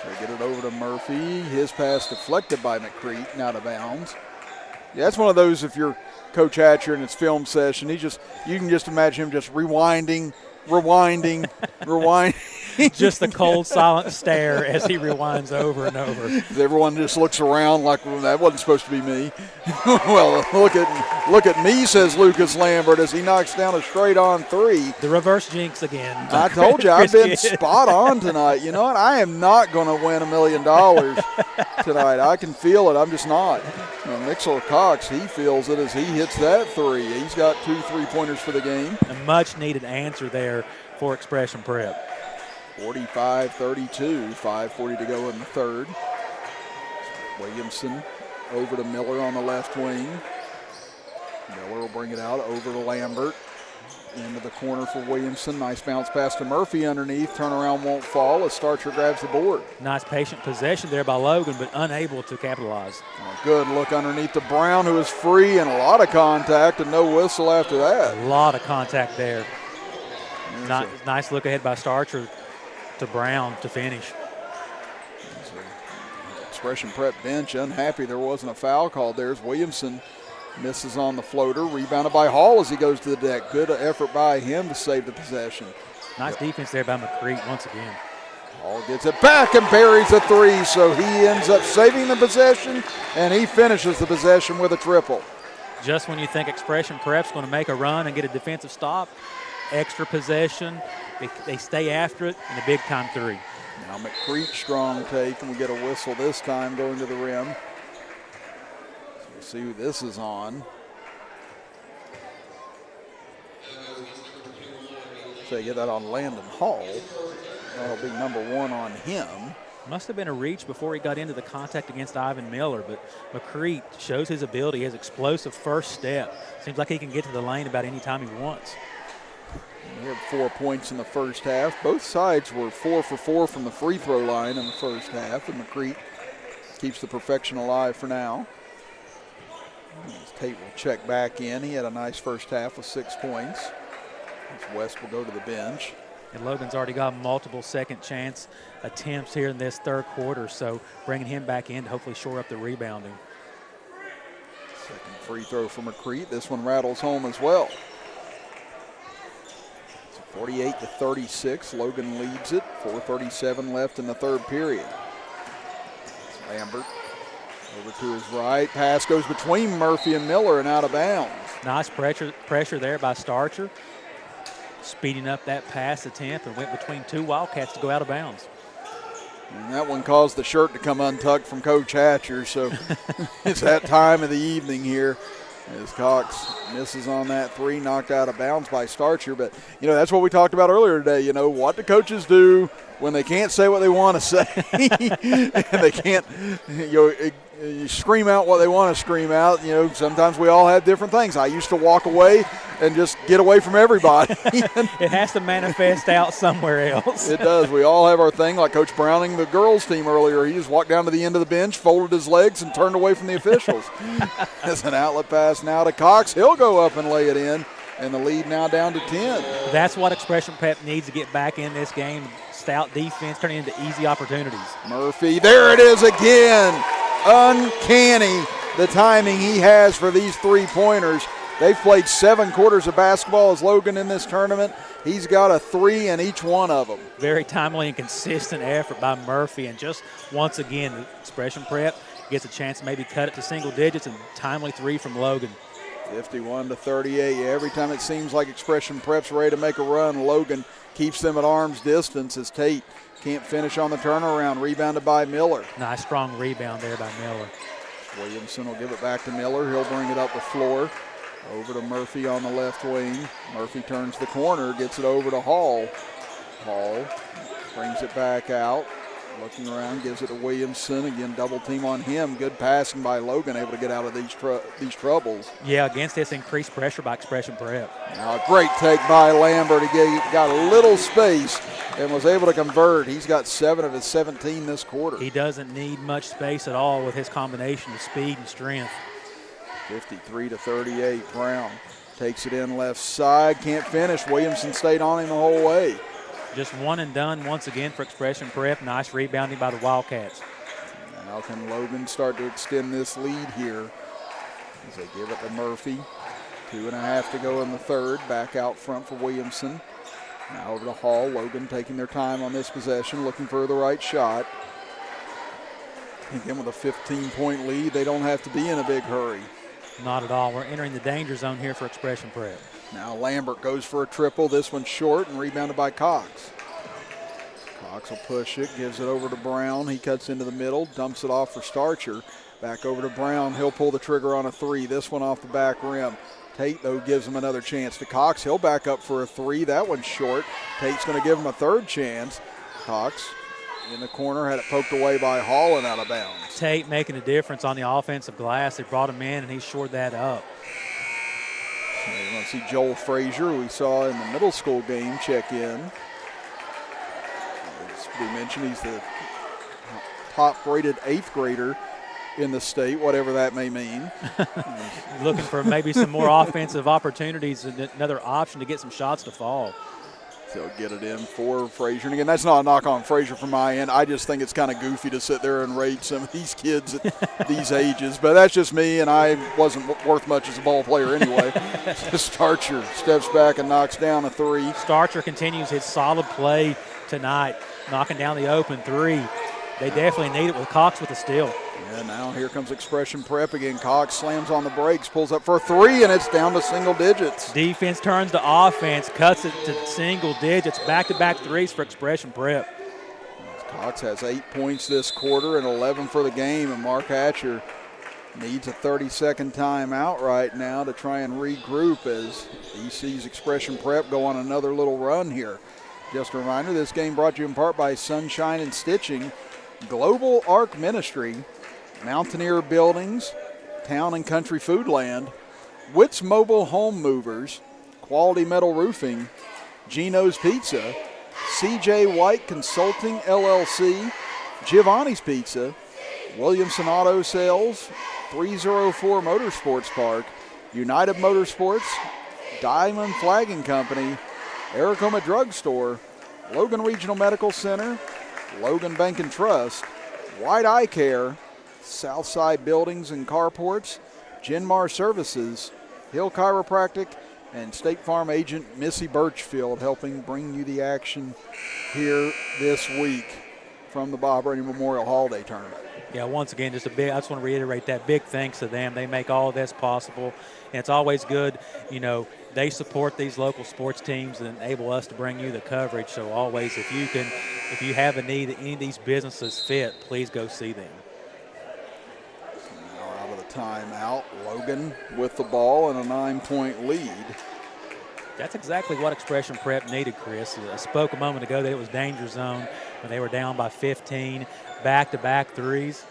They get it over to Murphy. His pass deflected by McCreate and out of bounds. Yeah, that's one of those, if you're Coach Hatcher in his film session, you can just imagine him just rewinding. Just the cold, silent stare as he rewinds over and over. Everyone just looks around like, well, that wasn't supposed to be me. Well, look at me, says Lucas Lambert, as he knocks down a straight-on 3. The reverse jinx again. I told you, I've been spot on tonight. You know what? I am not going to win $1 million tonight. I can feel it. I'm just not. Mixel Cox, he feels it as he hits that 3. He's got 2 3-pointers for the game. A much-needed answer there for Expression Prep. 45-32, 5:40 to go in the third. Williamson over to Miller on the left wing. Miller will bring it out over to Lambert. Into the corner for Williamson. Nice bounce pass to Murphy underneath. Turnaround won't fall as Starcher grabs the board. Nice patient possession there by Logan, but unable to capitalize. Good look underneath to Brown, who is free, and a lot of contact and no whistle after that. A lot of contact there. Nice look ahead by Starcher to Brown to finish. Expression Prep bench unhappy there wasn't a foul called. There's Williamson. Misses on the floater, rebounded by Hall as he goes to the deck. Good effort by him to save the possession. Nice defense there by McCreate once again. Hall gets it back and buries a 3, so he ends up saving the possession, and he finishes the possession with a triple. Just when you think Expression Prep's going to make a run and get a defensive stop, extra possession, they stay after it, and a big-time 3. Now McCreate strong take, and we get a whistle this time going to the rim. See who this is on. So you get that on Landon Hall. That'll be number 1 on him. Must have been a reach before he got into the contact against Ivan Miller, but McCreate shows his ability, his explosive first step. Seems like he can get to the lane about any time he wants. He had 4 points in the first half. Both sides were 4 for 4 from the free throw line in the first half, and McCreate keeps the perfection alive for now. Tate will check back in. He had a nice first half with 6 points. West will go to the bench. And Logan's already got multiple second chance attempts here in this third quarter, so bringing him back in to hopefully shore up the rebounding. Second free throw for McCreate. This one rattles home as well. 48-36. Logan leads it. 4:37 left in the third period. Lambert over to his right. Pass goes between Murphy and Miller and out of bounds. Nice pressure there by Starcher. Speeding up that pass attempt and went between two Wildcats to go out of bounds. And that one caused the shirt to come untucked from Coach Hatcher, so it's that time of the evening here as Cox misses on that three, knocked out of bounds by Starcher. But, that's what we talked about earlier today. What do coaches do when they can't say what they want to say? And they can't, you scream out what they want to scream out. Sometimes we all have different things. I used to walk away and just get away from everybody. It has to manifest out somewhere else. It does. We all have our thing. Like Coach Browning, the girls' team earlier, he just walked down to the end of the bench, folded his legs, and turned away from the officials. It's an outlet pass now to Cox. He'll go up and lay it in, and the lead now down to 10. That's what Expression Prep needs to get back in this game. Stout defense turning into easy opportunities. Murphy, there it is again. Uncanny the timing he has for these three-pointers. They've played 7 quarters of basketball as Logan in this tournament. He's got a 3 in each one of them. Very timely and consistent effort by Murphy. And just once again, Expression Prep gets a chance to maybe cut it to single digits, and timely 3 from Logan. 51-38. Every time it seems like Expression Prep's ready to make a run, Logan keeps them at arm's distance as Tate can't finish on the turnaround. Rebounded by Miller. Nice strong rebound there by Miller. Williamson will give it back to Miller. He'll bring it up the floor. Over to Murphy on the left wing. Murphy turns the corner, gets it over to Hall. Hall brings it back out. Looking around, gives it to Williamson. Again, double team on him. Good passing by Logan, able to get out of these troubles. Yeah, against this increased pressure by Expression Prep. Now a great take by Lambert. He got a little space and was able to convert. He's got 7 of his 17 this quarter. He doesn't need much space at all with his combination of speed and strength. 53-38. Brown takes it in left side. Can't finish. Williamson stayed on him the whole way. Just one and done once again for Expression Prep. Nice rebounding by the Wildcats. Now can Logan start to extend this lead here as they give it to Murphy. 2.5 to go in the third. Back out front for Williamson. Now over to Hall. Logan taking their time on this possession, looking for the right shot. Again, with a 15-point lead, they don't have to be in a big hurry. Not at all. We're entering the danger zone here for Expression Prep. Now Lambert goes for a triple. This one's short and rebounded by Cox. Cox will push it, gives it over to Brown. He cuts into the middle, dumps it off for Starcher. Back over to Brown. He'll pull the trigger on a 3. This one off the back rim. Tate, though, gives him another chance to Cox. He'll back up for a 3. That one's short. Tate's going to give him a third chance. Cox in the corner, had it poked away by Hall and out of bounds. Tate making a difference on the offensive glass. They brought him in, and he shored that up. So you want to see Joel Frazier, we saw in the middle school game, check in. As we mentioned, he's the top-rated 8th grader in the state, whatever that may mean. Looking for maybe some more offensive opportunities and another option to get some shots to fall. So get it in for Frazier. And again, that's not a knock on Frazier from my end. I just think it's kind of goofy to sit there and rate some of these kids at these ages. But that's just me, and I wasn't worth much as a ball player anyway. Starcher steps back and knocks down a 3. Starcher continues his solid play tonight, knocking down the open 3. They definitely need it with Cox with the steal. Yeah, now here comes Expression Prep again. Cox slams on the brakes, pulls up for a 3, and it's down to single digits. Defense turns to offense, cuts it to single digits. Back-to-back 3s for Expression Prep. Cox has 8 points this quarter and 11 for the game, and Mark Hatcher needs a 30-second timeout right now to try and regroup as he sees Expression Prep go on another little run here. Just a reminder, this game brought to you in part by Sunshine and Stitching, Global Arc Ministry, Mountaineer Buildings, Town and Country Foodland, Witt's Mobile Home Movers, Quality Metal Roofing, Gino's Pizza, CJ White Consulting LLC, Giovanni's Pizza, Williamson Auto Sales, 304 Motorsports Park, United Motorsports, Diamond Flagging Company, Aracoma Drug Store, Logan Regional Medical Center, Logan Bank and Trust, White Eye Care, Southside Buildings and Carports, Genmar Services, Hill Chiropractic, and State Farm agent Missy Birchfield helping bring you the action here this week from the Bob Runyon Memorial Holiday Tournament. Yeah, once again, I just want to reiterate that big thanks to them. They make all of this possible, and it's always good, they support these local sports teams and enable us to bring you the coverage. So always, if you have a need that any of these businesses fit, please go see them. Now out of the timeout, Logan with the ball and a 9-point lead. That's exactly what Expression Prep needed, Chris. I spoke a moment ago that it was danger zone when they were down by 15, back-to-back threes.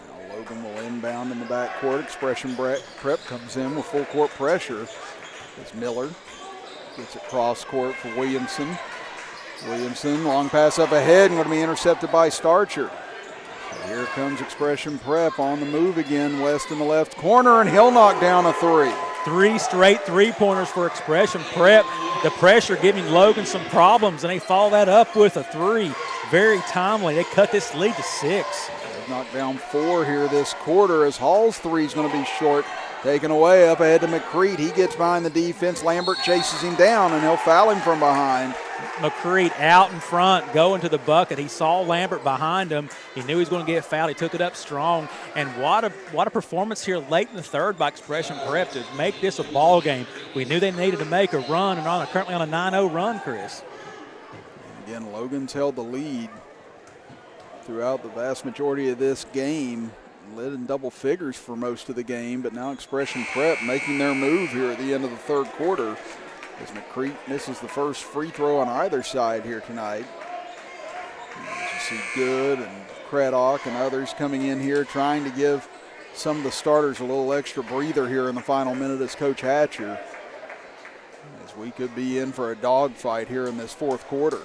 Now Logan will inbound in the backcourt. Expression Prep comes in with full court pressure as Miller gets it cross court for Williamson. Williamson, long pass up ahead and going to be intercepted by Starcher. Here comes Expression Prep on the move again. West in the left corner, and he'll knock down a three. 3 straight three-pointers for Expression Prep. The pressure giving Logan some problems, and they follow that up with a 3. Very timely. They cut this lead to 6. They've knocked down 4 here this quarter as Hall's 3 is going to be short. Taken away up ahead to McCreed. He gets behind the defense. Lambert chases him down, and he'll foul him from behind. McCreed out in front, going to the bucket. He saw Lambert behind him. He knew he was going to get fouled. He took it up strong. And what a performance here late in the third by Expression Prep to make this a ball game. We knew they needed to make a run, and are currently on a 9-0 run, Chris. And again, Logan's held the lead throughout the vast majority of this game. Led in double figures for most of the game, but now Expression Prep making their move here at the end of the third quarter as McCreed misses the first free throw on either side here tonight. As you see Good and Craddock and others coming in here trying to give some of the starters a little extra breather here in the final minute as Coach Hatcher, as we could be in for a dogfight here in this fourth quarter.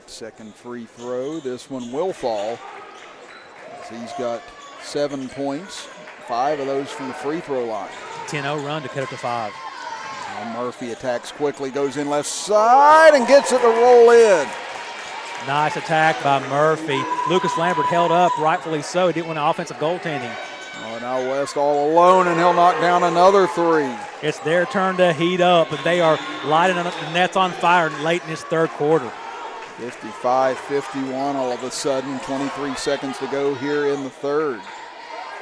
Second free throw. This one will fall as he's got 7 points, 5 of those from the free throw line. 10-0 run to cut it to 5. Now Murphy attacks quickly, goes in left side and gets it to roll in. Nice attack by Murphy. Lucas Lambert held up, rightfully so. He didn't win offensive goaltending. Oh, now West all alone, and he'll knock down another 3. It's their turn to heat up, and they are lighting the nets on fire late in this third quarter. 55-51 all of a sudden, 23 seconds to go here in the third.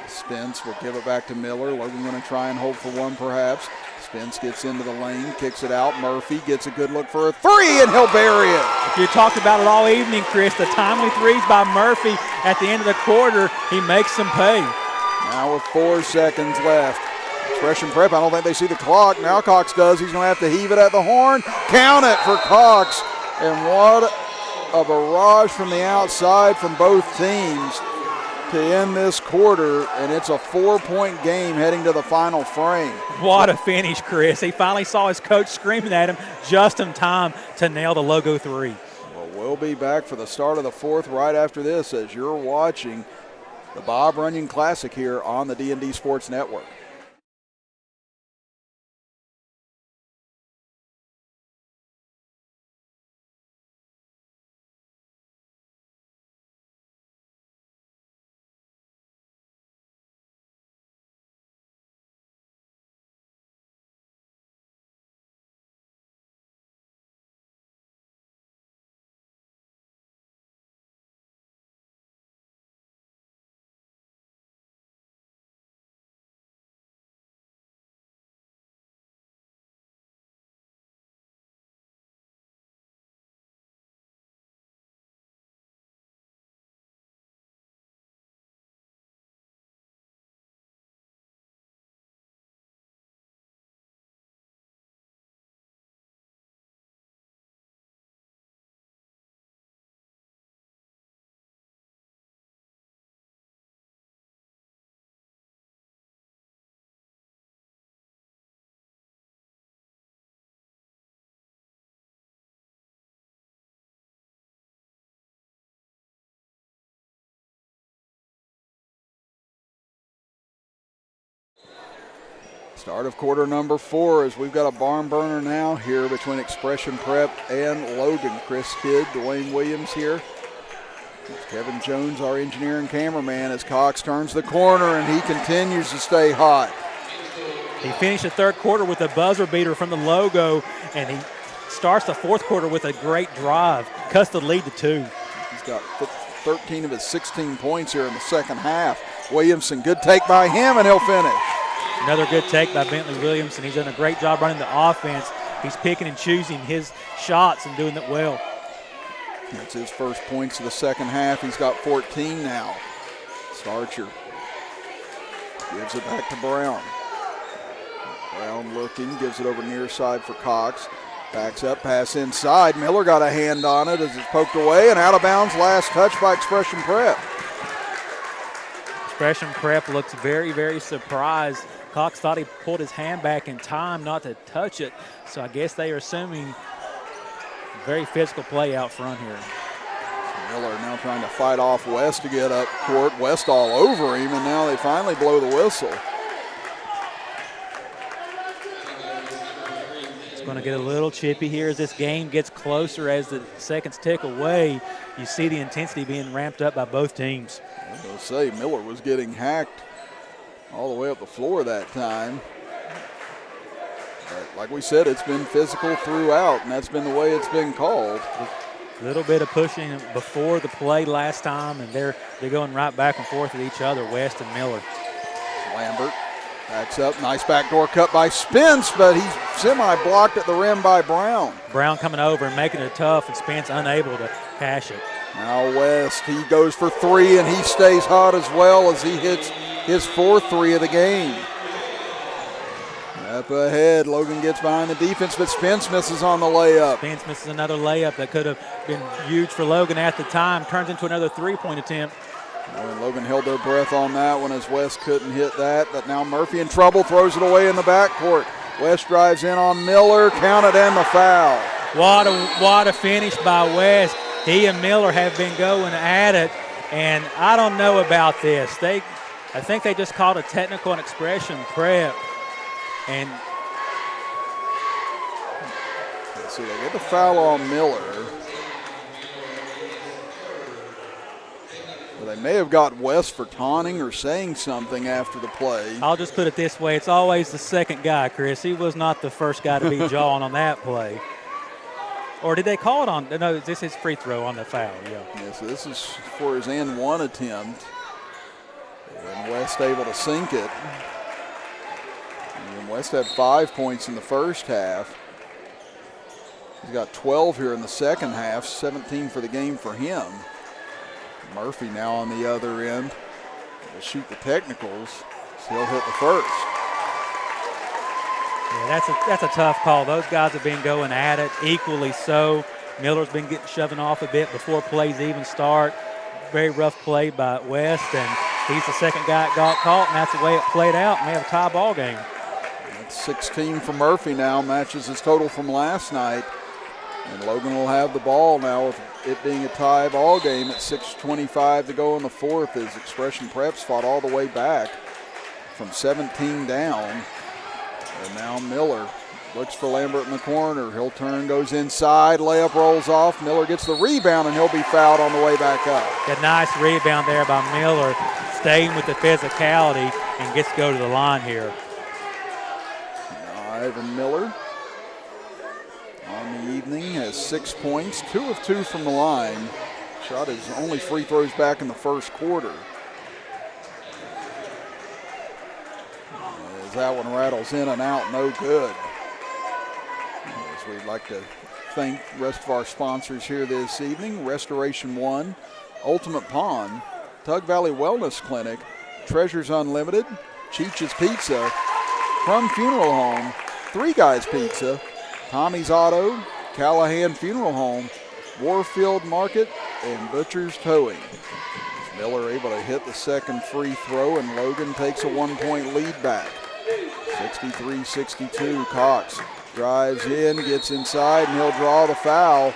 Spence will give it back to Miller. Logan going to try and hold for one perhaps. Spence gets into the lane, kicks it out. Murphy gets a good look for a 3, and he'll bury it. You talked about it all evening, Chris. The timely threes by Murphy at the end of the quarter. He makes them pay. Now with 4 seconds left. Expression Prep, I don't think they see the clock. Now Cox does. He's going to have to heave it at the horn. Count it for Cox. And what a barrage from the outside from both teams to end this quarter, and it's a 4-point game heading to the final frame. What a finish, Chris. He finally saw his coach screaming at him just in time to nail the logo 3. Well, we'll be back for the start of the fourth right after this as you're watching the Bob Runyon Classic here on the D&D Sports Network. Start of quarter number 4 as we've got a barn burner now here between Expression Prep and Logan. Chris Kidd, Dwayne Williams here Kevin Jones, our engineer and cameraman, as Cox turns the corner, and he continues to stay hot. He finished the third quarter with a buzzer beater from the logo, and he starts the fourth quarter with a great drive, cuts the lead to 2. He's got 13 of his 16 points here in the second half. Williamson, good take by him, and he'll finish. Another good take by Bentley Williamson. He's done a great job running the offense. He's picking and choosing his shots and doing it well. That's his first points of the second half. He's got 14 now. Starcher gives it back to Brown. Brown looking, gives it over near side for Cox. Backs up, pass inside. Miller got a hand on it as it's poked away and out of bounds. Last touch by Expression Prep. Expression Prep looks very, very surprised. Cox thought he pulled his hand back in time not to touch it, so I guess they are assuming very physical play out front here. Miller now trying to fight off West to get up court. West all over him, and now they finally blow the whistle. It's going to get a little chippy here as this game gets closer. As the seconds tick away, you see the intensity being ramped up by both teams. I was going to say, Miller was getting hacked all the way up the floor that time. But like we said, it's been physical throughout, and that's been the way it's been called. A little bit of pushing before the play last time, and they're going right back and forth with each other, West and Miller. Lambert backs up, nice backdoor cut by Spence, but he's semi-blocked at the rim by Brown. Brown coming over and making it tough, and Spence unable to cash it. Now West, he goes for 3, and he stays hot as well as he hits his 4th 3 of the game. Up ahead, Logan gets behind the defense, but Spence misses on the layup. Spence misses another layup that could have been huge for Logan at the time. Turns into another 3-point attempt. And Logan held their breath on that one as West couldn't hit that. But now Murphy in trouble, throws it away in the backcourt. West drives in on Miller, counted and the foul. What a finish by West. He and Miller have been going at it, and I don't know about this. I think they just called a technical and Expression Prep. And let's see, they get the foul on Miller. Well, they may have got West for taunting or saying something after the play. I'll just put it this way. It's always the second guy, Chris. He was not the first guy to be jawing on that play. Or did they call it on? No, this is free throw on the foul, yeah. So this is for his N1 attempt. And West able to sink it. And West had 5 points in the first half. He's got 12 here in the second half, 17 for the game for him. Murphy now on the other end will shoot the technicals, so he'll hit the first. Yeah, that's a tough call. Those guys have been going at it equally so. Miller's been getting shoving off a bit before plays even start. Very rough play by West, and he's the second guy that got caught, and that's the way it played out, and we have a tie ball game. That's 16 for Murphy now, matches his total from last night. And Logan will have the ball now with it being a tie ball game at 6:25 to go in the fourth as Expression Preps fought all the way back from 17 down. And now Miller looks for Lambert in the corner. He'll turn, goes inside, layup rolls off. Miller gets the rebound, and he'll be fouled on the way back up. A nice rebound there by Miller, staying with the physicality and gets to go to the line here. Ivan Miller on the evening has 6 points, 2 of 2 from the line. Shot his only free throws back in the first quarter. As that one rattles in and out, no good. As we'd like to thank the rest of our sponsors here this evening: Restoration One, Ultimate Pond, Tug Valley Wellness Clinic, Treasures Unlimited, Cheech's Pizza, Crum Funeral Home, Three Guys Pizza, Tommy's Auto, Callahan Funeral Home, Warfield Market, and Butcher's Towing. Miller able to hit the second free throw, and Logan takes a 1-point lead back. 63-62, Cox drives in, gets inside, and he'll draw the foul.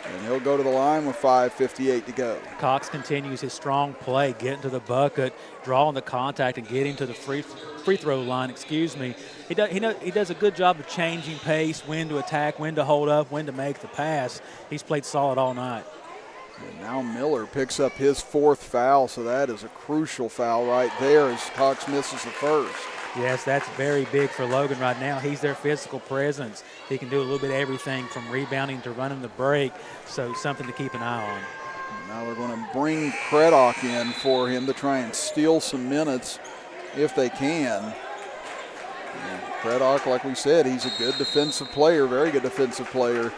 And he'll go to the line with 5:58 to go. Cox continues his strong play, getting to the bucket, drawing the contact, and getting to the free throw line. He does a good job of changing pace, when to attack, when to hold up, when to make the pass. He's played solid all night. And now Miller picks up his 4th foul, so that is a crucial foul right there as Cox misses the first. Yes, that's very big for Logan right now. He's their physical presence. He can do a little bit of everything from rebounding to running the break, so something to keep an eye on. Now they're going to bring Craddock in for him to try and steal some minutes if they can. And Craddock, like we said, he's a good defensive player, very good defensive player.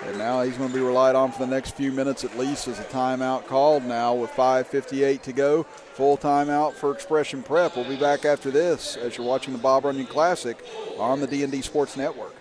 And now he's going to be relied on for the next few minutes at least as a timeout called now with 5:58 to go. Full timeout for Expression Prep. We'll be back after this as you're watching the Bob Runyon Classic on the D&D Sports Network.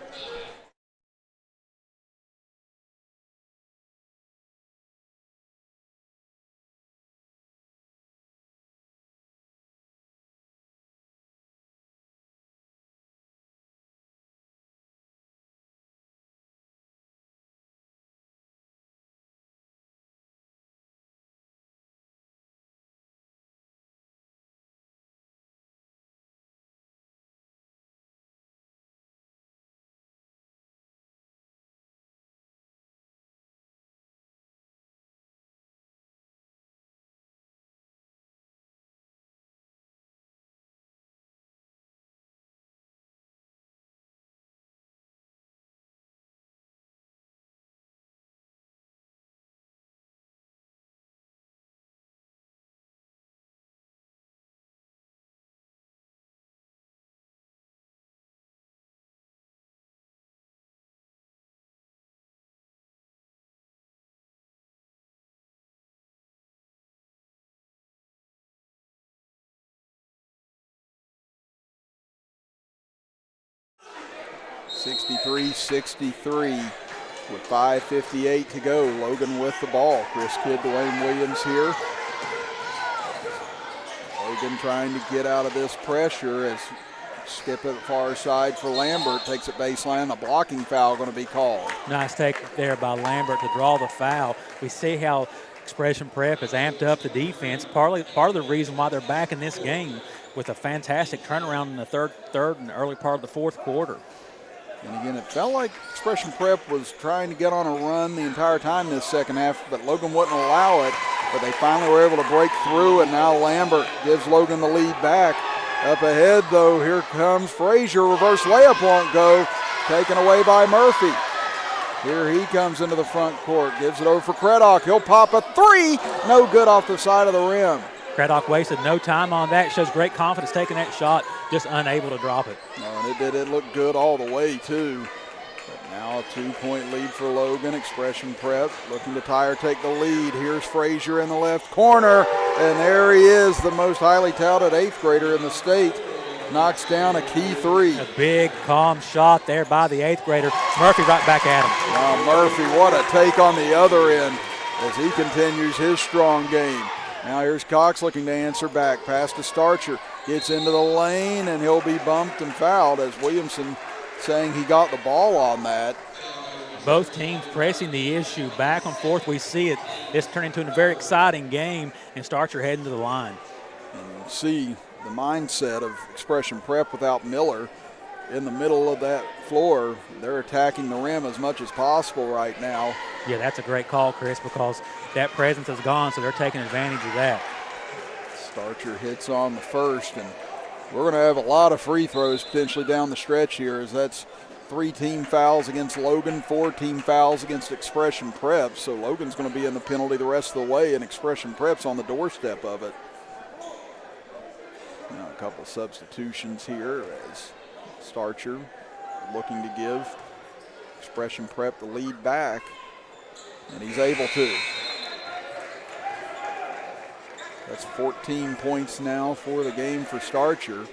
(63-63) with 5:58 to go. Logan with the ball. Chris Kidd, Dwayne Williams here. Logan trying to get out of this pressure as skip it far side for Lambert. Takes it baseline. A blocking foul going to be called. Nice take there by Lambert to draw the foul. We see how Expression Prep has amped up the defense. Part of the reason why they're back in this game with a fantastic turnaround in the third and early part of the 4th quarter. And again, it felt like Expression Prep was trying to get on a run the entire time this second half, but Logan wouldn't allow it. But they finally were able to break through, and now Lambert gives Logan the lead back. Up ahead, though, here comes Frazier. Reverse layup won't go. Taken away by Murphy. Here he comes into the front court. Gives it over for Craddock. He'll pop a 3. No good off the side of the rim. Craddock wasted no time on that. Shows great confidence taking that shot, just unable to drop it. And it did. It looked good all the way, too. But now a 2-point lead for Logan. Expression Prep looking to tie or take the lead. Here's Frazier in the left corner. And there he is, the most highly touted 8th grader in the state. Knocks down a key 3. A big, calm shot there by the 8th grader. Murphy right back at him. Now Murphy, what a take on the other end as he continues his strong game. Now here's Cox looking to answer back. Pass to Starcher. Gets into the lane, and he'll be bumped and fouled as Williamson saying he got the ball on that. Both teams pressing the issue back and forth. We see it. It's turned into a very exciting game, and Starcher heading to the line. And you see the mindset of Expression Prep without Miller in the middle of that floor. They're attacking the rim as much as possible right now. Yeah, that's a great call, Chris, because that presence is gone, so they're taking advantage of that. Starcher hits on the first, and we're going to have a lot of free throws potentially down the stretch here, as that's 3 team fouls against Logan, 4 team fouls against Expression Prep. So Logan's going to be in the penalty the rest of the way, and Expression Prep's on the doorstep of it. Now a couple substitutions here as Starcher looking to give Expression Prep the lead back, and he's able to. That's 14 points now for the game for Starcher.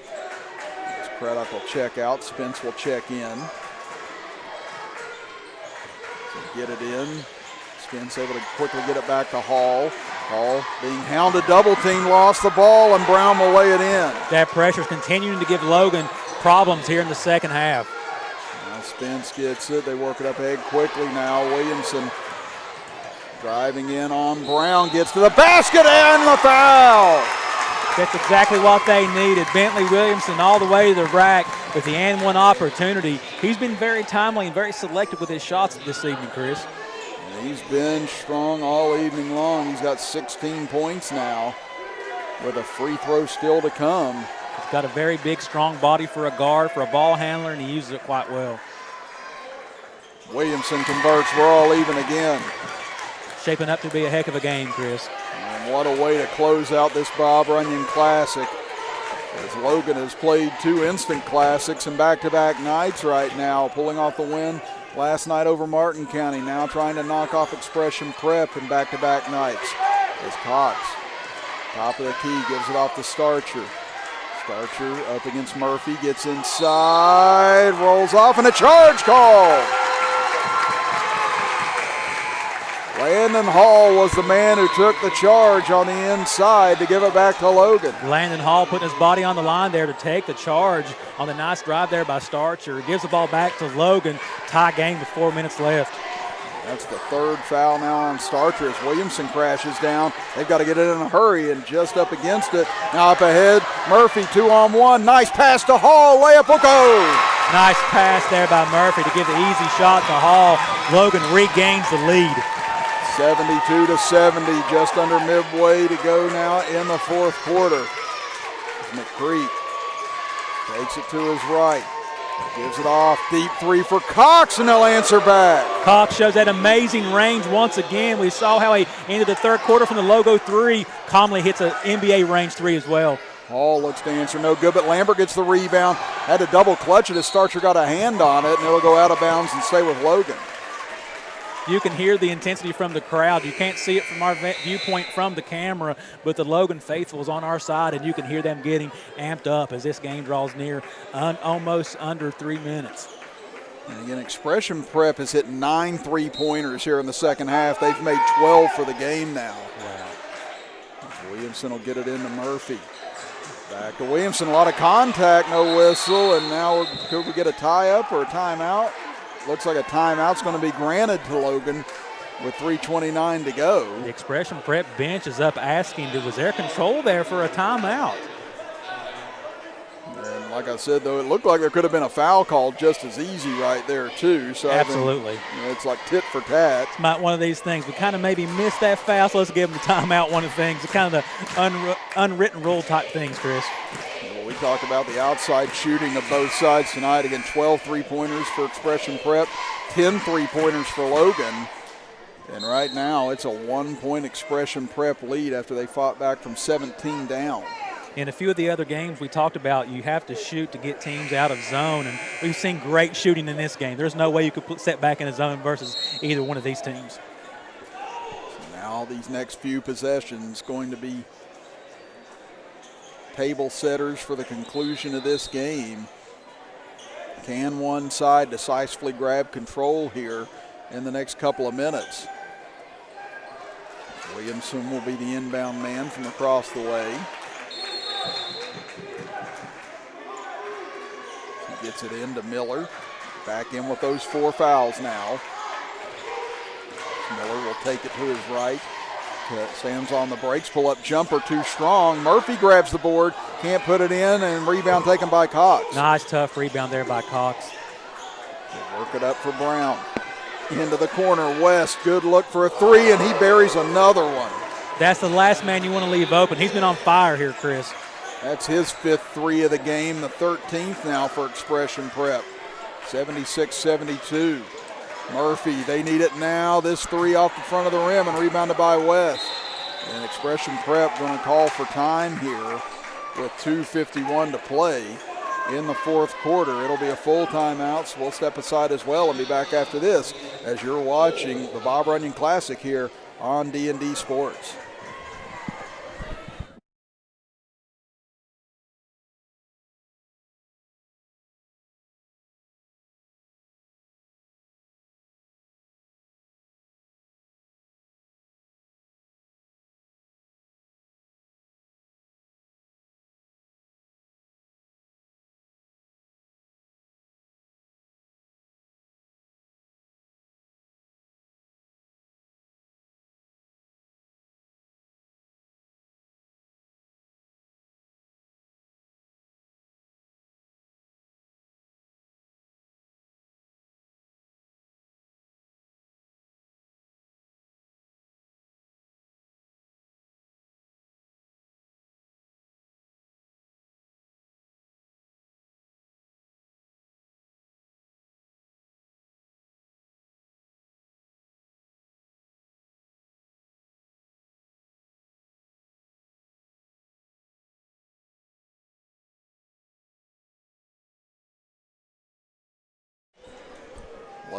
As Craddock will check out, Spence will check in. So get it in. Spence able to quickly get it back to Hall. Hall being hounded, double team, lost the ball, and Brown will lay it in. That pressure is continuing to give Logan problems here in the second half. Now Spence gets it. They work it up ahead quickly now. Williamson driving in on Brown, gets to the basket and the foul. That's exactly what they needed. Bentley Williamson all the way to the rack with the and one opportunity. He's been very timely and very selective with his shots this evening, Chris. He's been strong all evening long. He's got 16 points now with a free throw still to come. He's got a very big, strong body for a guard, for a ball handler, and he uses it quite well. Williamson converts. We're all even again. Shaping up to be a heck of a game, Chris. And what a way to close out this Bob Runyon Classic, as Logan has played 2 instant classics in back-to-back nights right now, pulling off the win last night over Martin County, now trying to knock off Expression Prep in back-to-back nights. As Cox, top of the key, gives it off to Starcher. Starcher up against Murphy, gets inside, rolls off, and a charge call. Landon Hall was the man who took the charge on the inside to give it back to Logan. Landon Hall putting his body on the line there to take the charge on the nice drive there by Starcher. Gives the ball back to Logan. Tie game with 4 minutes left. That's the 3rd foul now on Starcher as Williamson crashes down. They've got to get it in a hurry, and just up against it. Now up ahead, Murphy 2-on-1. Nice pass to Hall. Layup will go. Nice pass there by Murphy to give the easy shot to Hall. Logan regains the lead. 72-70, just under midway to go now in the 4th quarter. McCreek takes it to his right, gives it off, deep 3 for Cox, and they'll answer back. Cox shows that amazing range once again. We saw how he ended the 3rd quarter from the logo 3. Comley hits an NBA range 3 as well. Hall looks to answer, no good, but Lambert gets the rebound. Had to double clutch it as Starcher got a hand on it, and it'll go out of bounds and stay with Logan. You can hear the intensity from the crowd. You can't see it from our viewpoint from the camera, but the Logan faithful is on our side, and you can hear them getting amped up as this game draws near almost under 3 minutes. And again, Expression Prep has hit 9 3-pointers here in the second half. They've made 12 for the game now. Wow. Williamson will get it into Murphy. Back to Williamson, a lot of contact, no whistle, and now could we get a tie-up or a timeout? Looks like a timeout's going to be granted to Logan with 3:29 to go. The Expression Prep bench is up asking, was there control there for a timeout? And like I said, though, it looked like there could have been a foul called just as easy right there, too. So absolutely. It's like tit for tat. It's not one of these things. We kind of maybe missed that foul, so let's give them the timeout. One of the things, kind of the unwritten rule type things, Chris. We talked about the outside shooting of both sides tonight. Again, 12 3-pointers for Expression Prep, 10 3-pointers for Logan. And right now, it's a 1-point Expression Prep lead after they fought back from 17 down. In a few of the other games we talked about, you have to shoot to get teams out of zone, and we've seen great shooting in this game. There's no way you could set back in a zone versus either one of these teams. So now these next few possessions going to be table setters for the conclusion of this game. Can one side decisively grab control here in the next couple of minutes? Williamson will be the inbound man from across the way. He gets it into Miller. Back in with those 4 fouls now. Miller will take it to his right. Stands on the brakes, pull up jumper too strong. Murphy grabs the board, can't put it in, and rebound taken by Cox. Nice tough rebound there by Cox. They work it up for Brown. Into the corner, West, good look for a 3, and he buries another one. That's the last man you want to leave open. He's been on fire here, Chris. That's his 5th 3 of the game, the 13th now for Expression Prep. 76-72. Murphy, they need it now. This 3 off the front of the rim and rebounded by West. And Expression Prep going to call for time here with 2:51 to play in the 4th quarter. It'll be a full timeout, so we'll step aside as well and be back after this as you're watching the Bob Runyon Classic here on D&D Sports.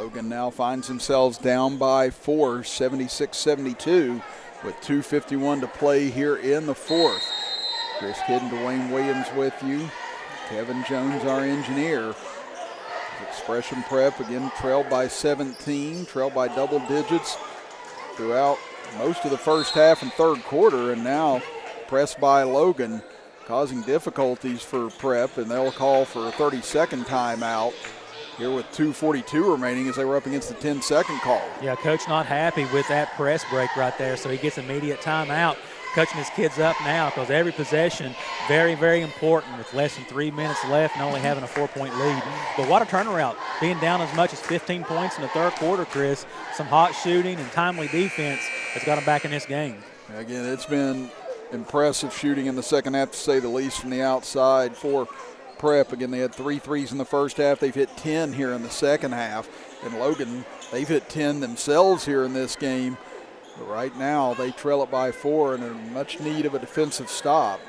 Logan now finds themselves down by 4, 76-72, with 2:51 to play here in the fourth. Chris Kidd and Dwayne Williams with you. Kevin Jones, our engineer. Expression Prep again trailed by 17, trailed by double digits throughout most of the first half and third quarter, and now pressed by Logan, causing difficulties for Prep, and they'll call for a 30-second timeout here with 2:42 remaining as they were up against the 10-second call. Yeah, Coach not happy with that press break right there, so he gets immediate timeout. Coaching his kids up now because every possession very, very important with less than 3 minutes left and only having a 4-point lead. But what a turnaround, being down as much as 15 points in the third quarter, Chris. Some hot shooting and timely defense has got them back in this game. Again, it's been impressive shooting in the second half, to say the least, from the outside for Prep. Again, they had 3 threes in the first half. They've hit 10 here in the second half. And Logan, they've hit 10 themselves here in this game. But right now, they trail it by 4 and in much need of a defensive stop.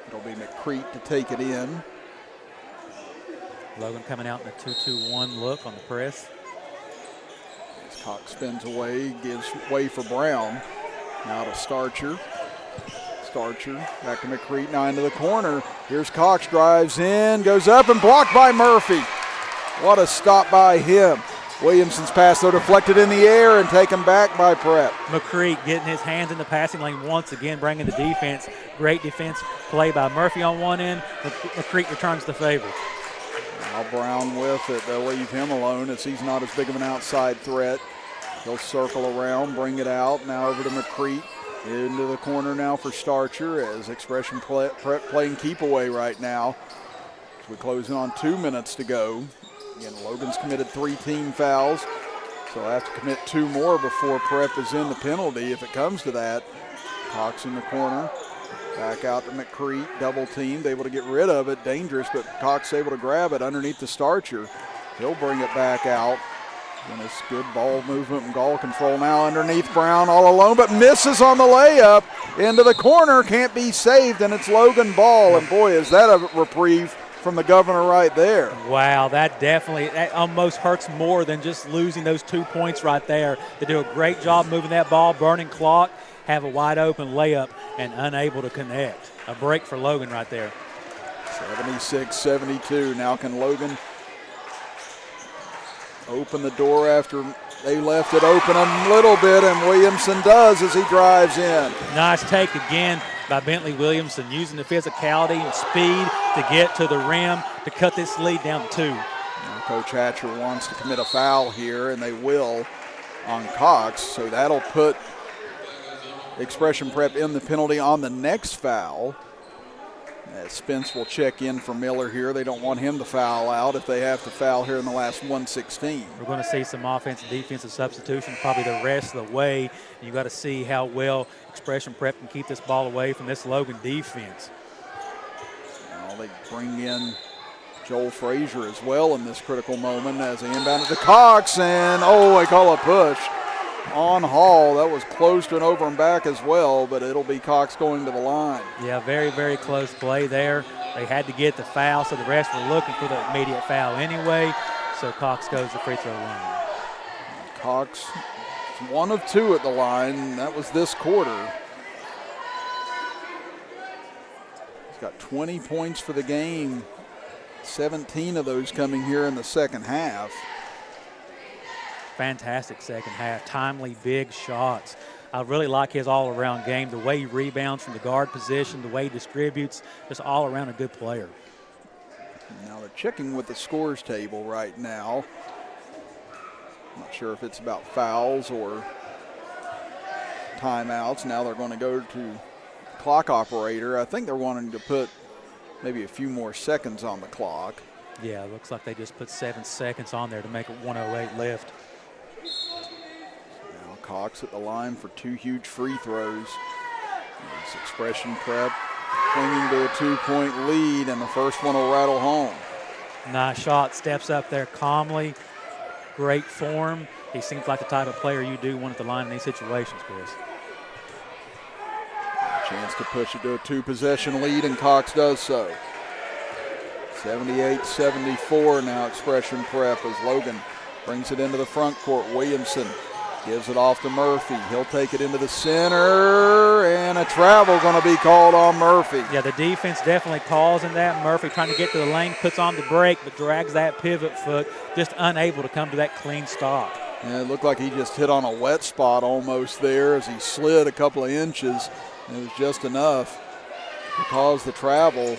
It'll be McCreet to take it in. Logan coming out in a 2-2-1 look on the press. As Cox spins away, gives way for Brown. Now to Starcher. Starcher back to McCreet, now into the corner. Here's Cox, drives in, goes up and blocked by Murphy. What a stop by him. Williamson's pass, though, deflected in the air and taken back by Prep. McCreet getting his hands in the passing lane once again, bringing the defense. Great defense play by Murphy on one end. McCreet returns the favor. Now Brown with it. They'll leave him alone as he's not as big of an outside threat. He'll circle around, bring it out. Now over to McCreet. Into the corner now for Starcher as Expression Prep playing keep away right now. As we close in on 2 minutes to go. Again, Logan's committed 3 team fouls, so I have to commit 2 more before Prep is in the penalty if it comes to that. Cox in the corner, back out to McCreet, double teamed, able to get rid of it, dangerous, but Cox able to grab it underneath the Starcher. He'll bring it back out. And it's good ball movement and ball control now underneath Brown all alone, but misses on the layup into the corner, can't be saved, and it's Logan ball, and boy, is that a reprieve from the governor right there. Wow, that almost hurts more than just losing those 2 points right there. They do a great job moving that ball, burning clock, have a wide open layup, and unable to connect. A break for Logan right there. 76-72. Now can Logan open the door after they left it open a little bit, and Williamson does as he drives in. Nice take again by Bentley Williamson, using the physicality and speed to get to the rim to cut this lead down to 2. Now Coach Hatcher wants to commit a foul here, and they will on Cox, so that'll put Expression Prep in the penalty on the next foul. As Spence will check in for Miller here. They don't want him to foul out if they have to foul here in the last 1:16. We're going to see some offensive defensive substitution probably the rest of the way. You got to see how well Expression Prep can keep this ball away from this Logan defense. Now they bring in Joel Frazier as well in this critical moment as they inbound it to Cox, and they call a push on Hall. That was close to an over and back as well, but it'll be Cox going to the line. Yeah, very, very close play there. They had to get the foul, so the rest were looking for the immediate foul anyway, so Cox goes to the free throw line. Cox, 1 of 2 at the line. That was this quarter. He's got 20 points for the game, 17 of those coming here in the second half. Fantastic second half, timely big shots. I really like his all-around game, the way he rebounds from the guard position, the way he distributes, just all around a good player. Now they're checking with the scores table right now. I'm not sure if it's about fouls or timeouts. Now they're going to go to clock operator. I think they're wanting to put maybe a few more seconds on the clock. Yeah, it looks like they just put 7 seconds on there to make it 1:08 left. Now Cox at the line for 2 huge free throws. This Expression Prep clinging to a 2-point lead, and the first one will rattle home. Nice shot, steps up there calmly. Great form. He seems like the type of player you do want at the line in these situations, Chris. Chance to push it to a 2-possession lead, and Cox does so. 78-74 now Expression Prep as Logan brings it into the front court. Williamson gives it off to Murphy. He'll take it into the center, and a travel going to be called on Murphy. Yeah, the defense definitely calls in that. Murphy trying to get to the lane, puts on the break, but drags that pivot foot, just unable to come to that clean stop. Yeah, it looked like he just hit on a wet spot almost there as he slid a couple of inches. And it was just enough to cause the travel.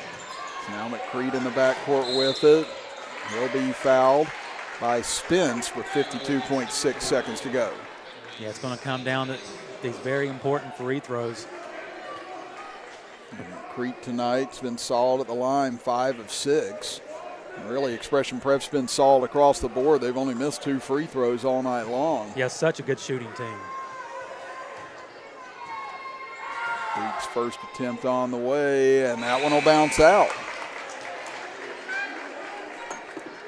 Now McCreed in the backcourt with it. He'll be fouled by Spence with 52.6 seconds to go. Yeah, it's going to come down to these very important free throws. McCreed tonight's been solid at the line, 5 of 6. And really, Expression Prep's been solid across the board. They've only missed 2 free throws all night long. Yeah, such a good shooting team. McCreed's first attempt on the way, and that one will bounce out.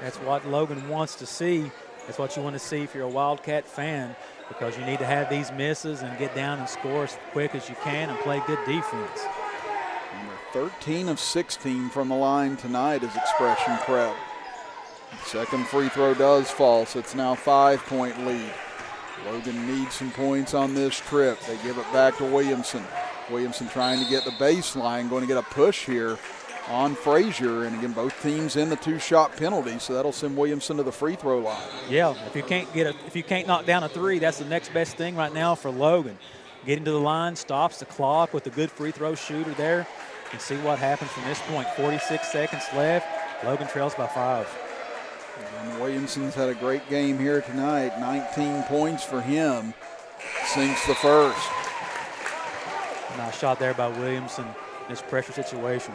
That's what Logan wants to see. That's what you want to see if you're a Wildcat fan, because you need to have these misses and get down and score as quick as you can and play good defense. Number 13 of 16 from the line tonight is Expression Prep. The second free throw does fall, so it's now a 5-point lead. Logan needs some points on this trip. They give it back to Williamson. Williamson trying to get the baseline, going to get a push here on Frazier, and again, both teams in the 2-shot penalty, so that'll send Williamson to the free throw line. Yeah, if you can't knock down a 3, that's the next best thing right now for Logan. Getting to the line, stops the clock with a good free throw shooter there, and see what happens from this point. 46 seconds left. Logan trails by 5. And Williamson's had a great game here tonight. 19 points for him. Sinks the first. Nice shot there by Williamson in this pressure situation.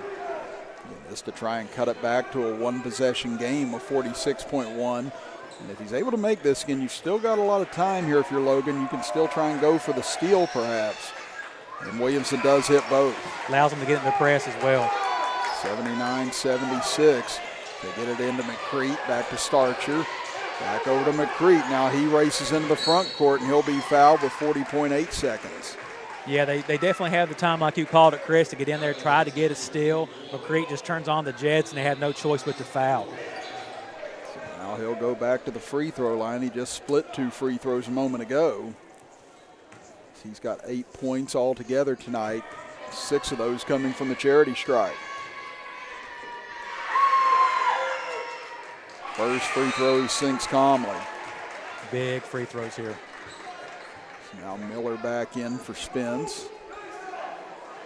Just to try and cut it back to a 1-possession game of 46.1. And if he's able to make this, again, you've still got a lot of time here if you're Logan. You can still try and go for the steal perhaps. And Williamson does hit both. Allows him to get in the press as well. 79-76. They get it into McCreet, back to Starcher. Back over to McCreet. Now he races into the front court, and he'll be fouled with 40.8 seconds. Yeah, they definitely have the time, like you called it, Chris, to get in there, try to get a steal. McCreet just turns on the Jets, and they have no choice but to foul. So now he'll go back to the free throw line. He just split 2 free throws a moment ago. He's got 8 points altogether tonight, 6 of those coming from the charity stripe. First free throw he sinks calmly. Big free throws here. Now Miller back in for Spence.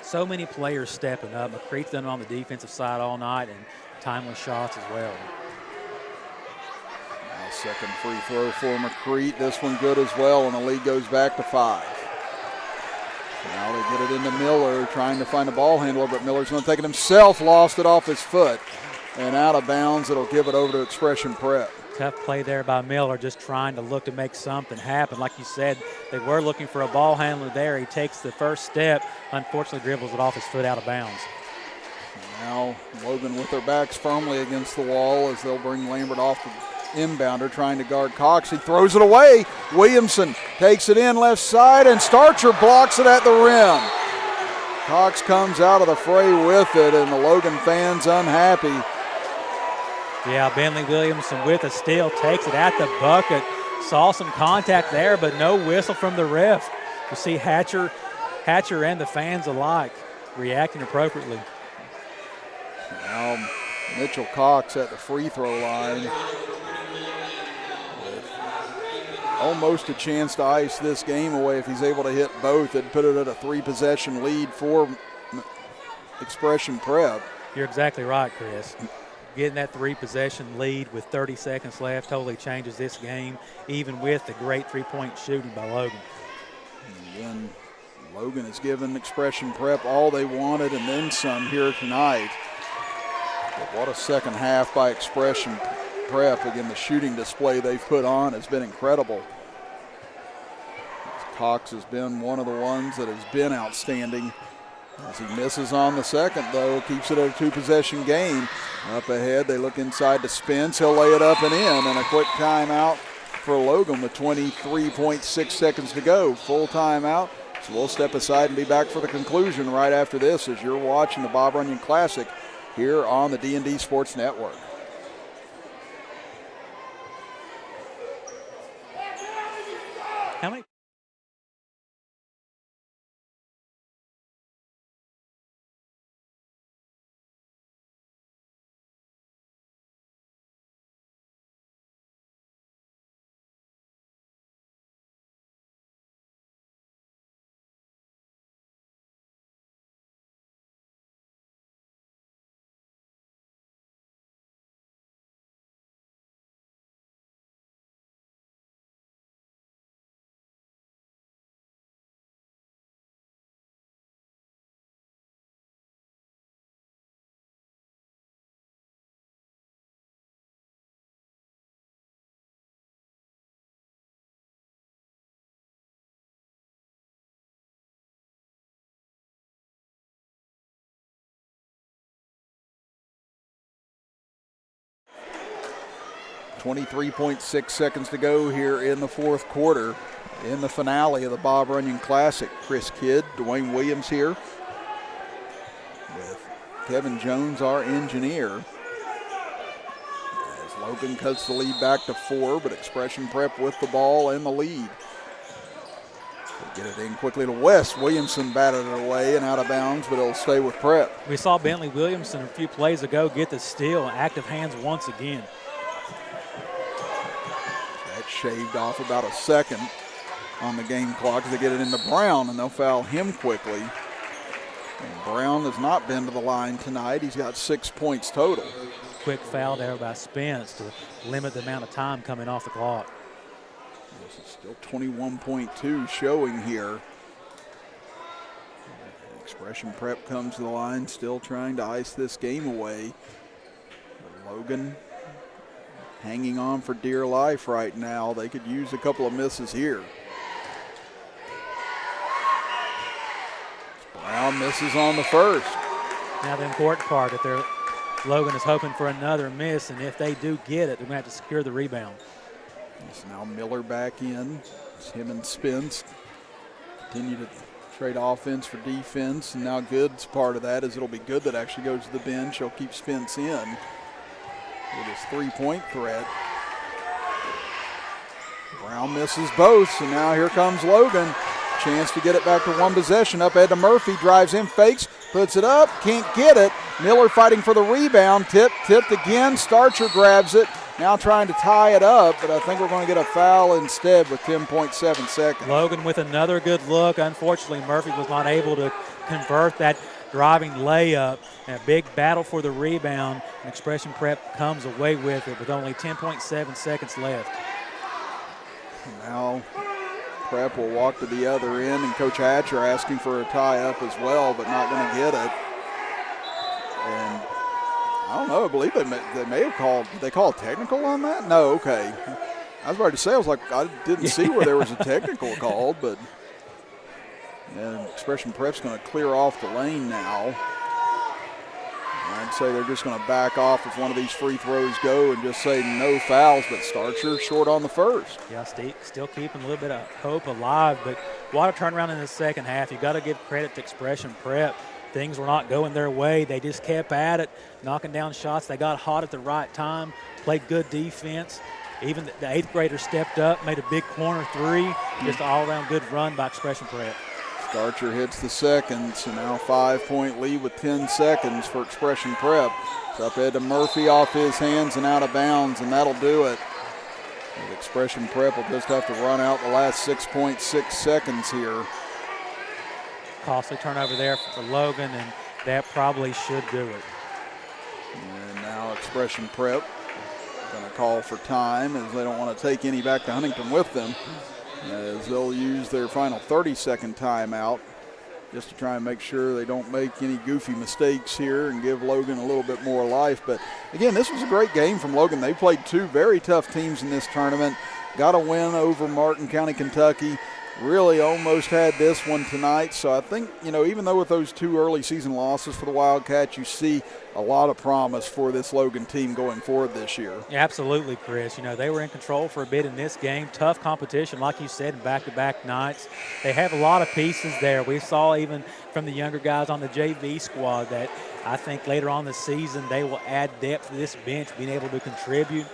So many players stepping up. McCreet's done it on the defensive side all night, and timely shots as well. Now second free throw for McCreet. This one good as well, and the lead goes back to 5. Now they get it into Miller, trying to find a ball handler, but Miller's going to take it himself, lost it off his foot, and out of bounds. It'll give it over to Expression Prep. Tough play there by Miller, just trying to look to make something happen. Like you said, they were looking for a ball handler there. He takes the first step, unfortunately dribbles it off his foot out of bounds. Now Logan with their backs firmly against the wall as they'll bring Lambert off the inbounder, trying to guard Cox. He throws it away. Williamson takes it in left side, and Starcher blocks it at the rim. Cox comes out of the fray with it, and the Logan fans unhappy. Yeah, Bentley Williamson with a steal, takes it at the bucket. Saw some contact there, but no whistle from the ref. You see Hatcher and the fans alike reacting appropriately. Now Mitchell Cox at the free throw line with almost a chance to ice this game away. If he's able to hit both, it'd put it at a 3-possession lead for Expression Prep. You're exactly right, Chris. Getting that 3-possession lead with 30 seconds left totally changes this game, even with the great 3-point shooting by Logan. And again, Logan has given Expression Prep all they wanted and then some here tonight. But what a second half by Expression Prep. Again, the shooting display they've put on has been incredible. Cox has been one of the ones that has been outstanding. As he misses on the second, though, keeps it at a 2-possession game. Up ahead, they look inside to Spence. He'll lay it up and in, and a quick timeout for Logan with 23.6 seconds to go. Full timeout, so we'll step aside and be back for the conclusion right after this as you're watching the Bob Runyon Classic here on the D&D Sports Network. How many? .6 seconds to go here in the fourth quarter in the finale of the Bob Runyon Classic. Chris Kidd, Dwayne Williams here with Kevin Jones, our engineer. As Logan cuts the lead back to 4, but Expression Prep with the ball and the lead. They get it in quickly to West. Williamson batted it away and out of bounds, but it'll stay with Prep. We saw Bentley Williamson a few plays ago get the steal. Active hands once again. That shaved off about a second on the game clock as they get it into Brown, and they'll foul him quickly. And Brown has not been to the line tonight. He's got 6 points total. Quick foul there by Spence to limit the amount of time coming off the clock. This is still 21.2 showing here. Expression Prep comes to the line, still trying to ice this game away. But Logan hanging on for dear life right now. They could use a couple of misses here. Brown misses on the first. Now the important part, that Logan is hoping for another miss, and if they do get it, they're going to have to secure the rebound. It's now Miller back in. It's him and Spence continue to trade offense for defense, and now Good's part of that, as it'll be Good that actually goes to the bench. He'll keep Spence in with his three-point threat. Brown misses both, so now here comes Logan. Chance to get it back to one possession. Up ahead to Murphy, drives in, fakes, puts it up, can't get it. Miller fighting for the rebound, tipped again. Starcher grabs it, now trying to tie it up, but I think we're going to get a foul instead with 10.7 seconds. Logan with another good look. Unfortunately, Murphy was not able to convert that driving layup. And a big battle for the rebound. And Expression Prep comes away with it with only 10.7 seconds left. Now Prep will walk to the other end, and Coach Hatcher asking for a tie-up as well, but not going to get it. And I don't know, I believe they may have called, did they call a technical on that? No, okay. I was about to say, I didn't see where there was a technical called, but and Expression Prep's going to clear off the lane now. I'd say they're just going to back off if one of these free throws go and just say no fouls, but Starcher short on the first. Yeah, still keeping a little bit of hope alive, but what a turnaround in the second half. You got to give credit to Expression Prep. Things were not going their way. They just kept at it, knocking down shots. They got hot at the right time, played good defense. Even the eighth grader stepped up, made a big corner three. Just an all-around good run by Expression Prep. Starcher hits the second, so now 5-point lead with 10 seconds for Expression Prep. It's up ahead to Murphy off his hands and out of bounds, and that'll do it. And Expression Prep will just have to run out the last 6.6 seconds here. Costly turnover there for Logan, and that probably should do it. And now Expression Prep going to call for time, as they don't want to take any back to Huntington with them, as they'll use their final 30-second timeout just to try and make sure they don't make any goofy mistakes here and give Logan a little bit more life. But again, this was a great game from Logan. They played two very tough teams in this tournament. Got a win over Martin County, Kentucky. really almost had this one tonight. So I think, even though with those 2 early season losses for the Wildcats, you see a lot of promise for this Logan team going forward this year. Yeah, absolutely, Chris. They were in control for a bit in this game. Tough competition, like you said, in back-to-back nights. They have a lot of pieces there. We saw even from the younger guys on the JV squad that I think later on the season they will add depth to this bench, being able to contribute.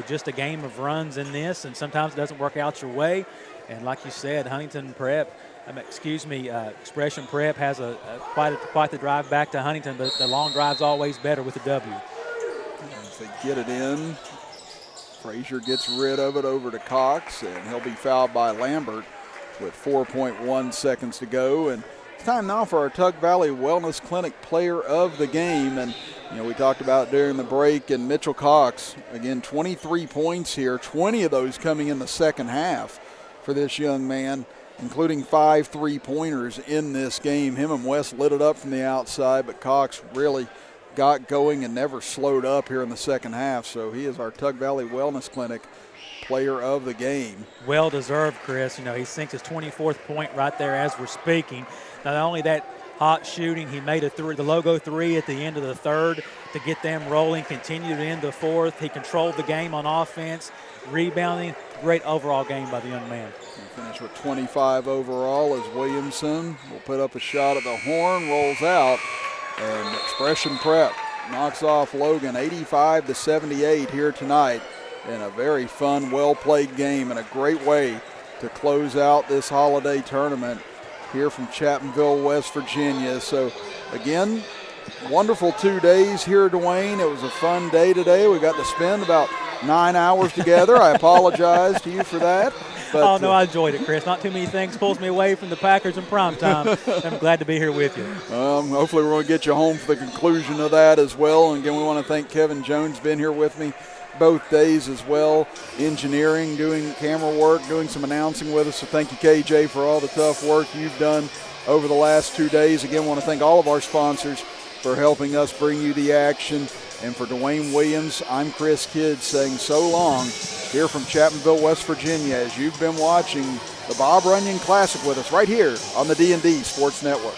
Just a game of runs in this, and sometimes it doesn't work out your way. And like you said, Expression Prep has quite the drive back to Huntington, but the long drive's always better with a W. As they get it in, Frazier gets rid of it over to Cox, and he'll be fouled by Lambert with 4.1 seconds to go. And it's time now for our Tug Valley Wellness Clinic Player of the Game. And we talked about during the break, and Mitchell Cox, again, 23 points here, 20 of those coming in the second half for this young man, including 5 3-pointers in this game. Him and West lit it up from the outside, but Cox really got going and never slowed up here in the second half. So he is our Tug Valley Wellness Clinic Player of the Game. Well deserved, Chris. He sinks his 24th point right there as we're speaking. Not only that hot shooting, he made the logo 3 at the end of the third to get them rolling, continued into the fourth. He controlled the game on offense, rebounding. Great overall game by the young man. He finished with 25 overall as Williamson will put up a shot at the horn, rolls out, and Expression Prep knocks off Logan 85-78 here tonight in a very fun, well-played game and a great way to close out this holiday tournament here from Chapmanville, West Virginia. So, again, wonderful 2 days here, Dwayne. It was a fun day today. We got to spend about 9 hours together. I apologize to you for that. But, no, I enjoyed it, Chris. Not too many things pulls me away from the Packers in prime time. I'm glad to be here with you. Hopefully we're going to get you home for the conclusion of that as well. And again, we want to thank Kevin Jones, been here with me both days as well, engineering, doing camera work, doing some announcing with us. So thank you, KJ, for all the tough work you've done over the last 2 days. Again, want to thank all of our sponsors for helping us bring you the action. And for Dwayne Williams, I'm Chris Kidd saying so long here from Chapmanville, West Virginia, as you've been watching the Bob Runyon Classic with us right here on the D&D Sports Network.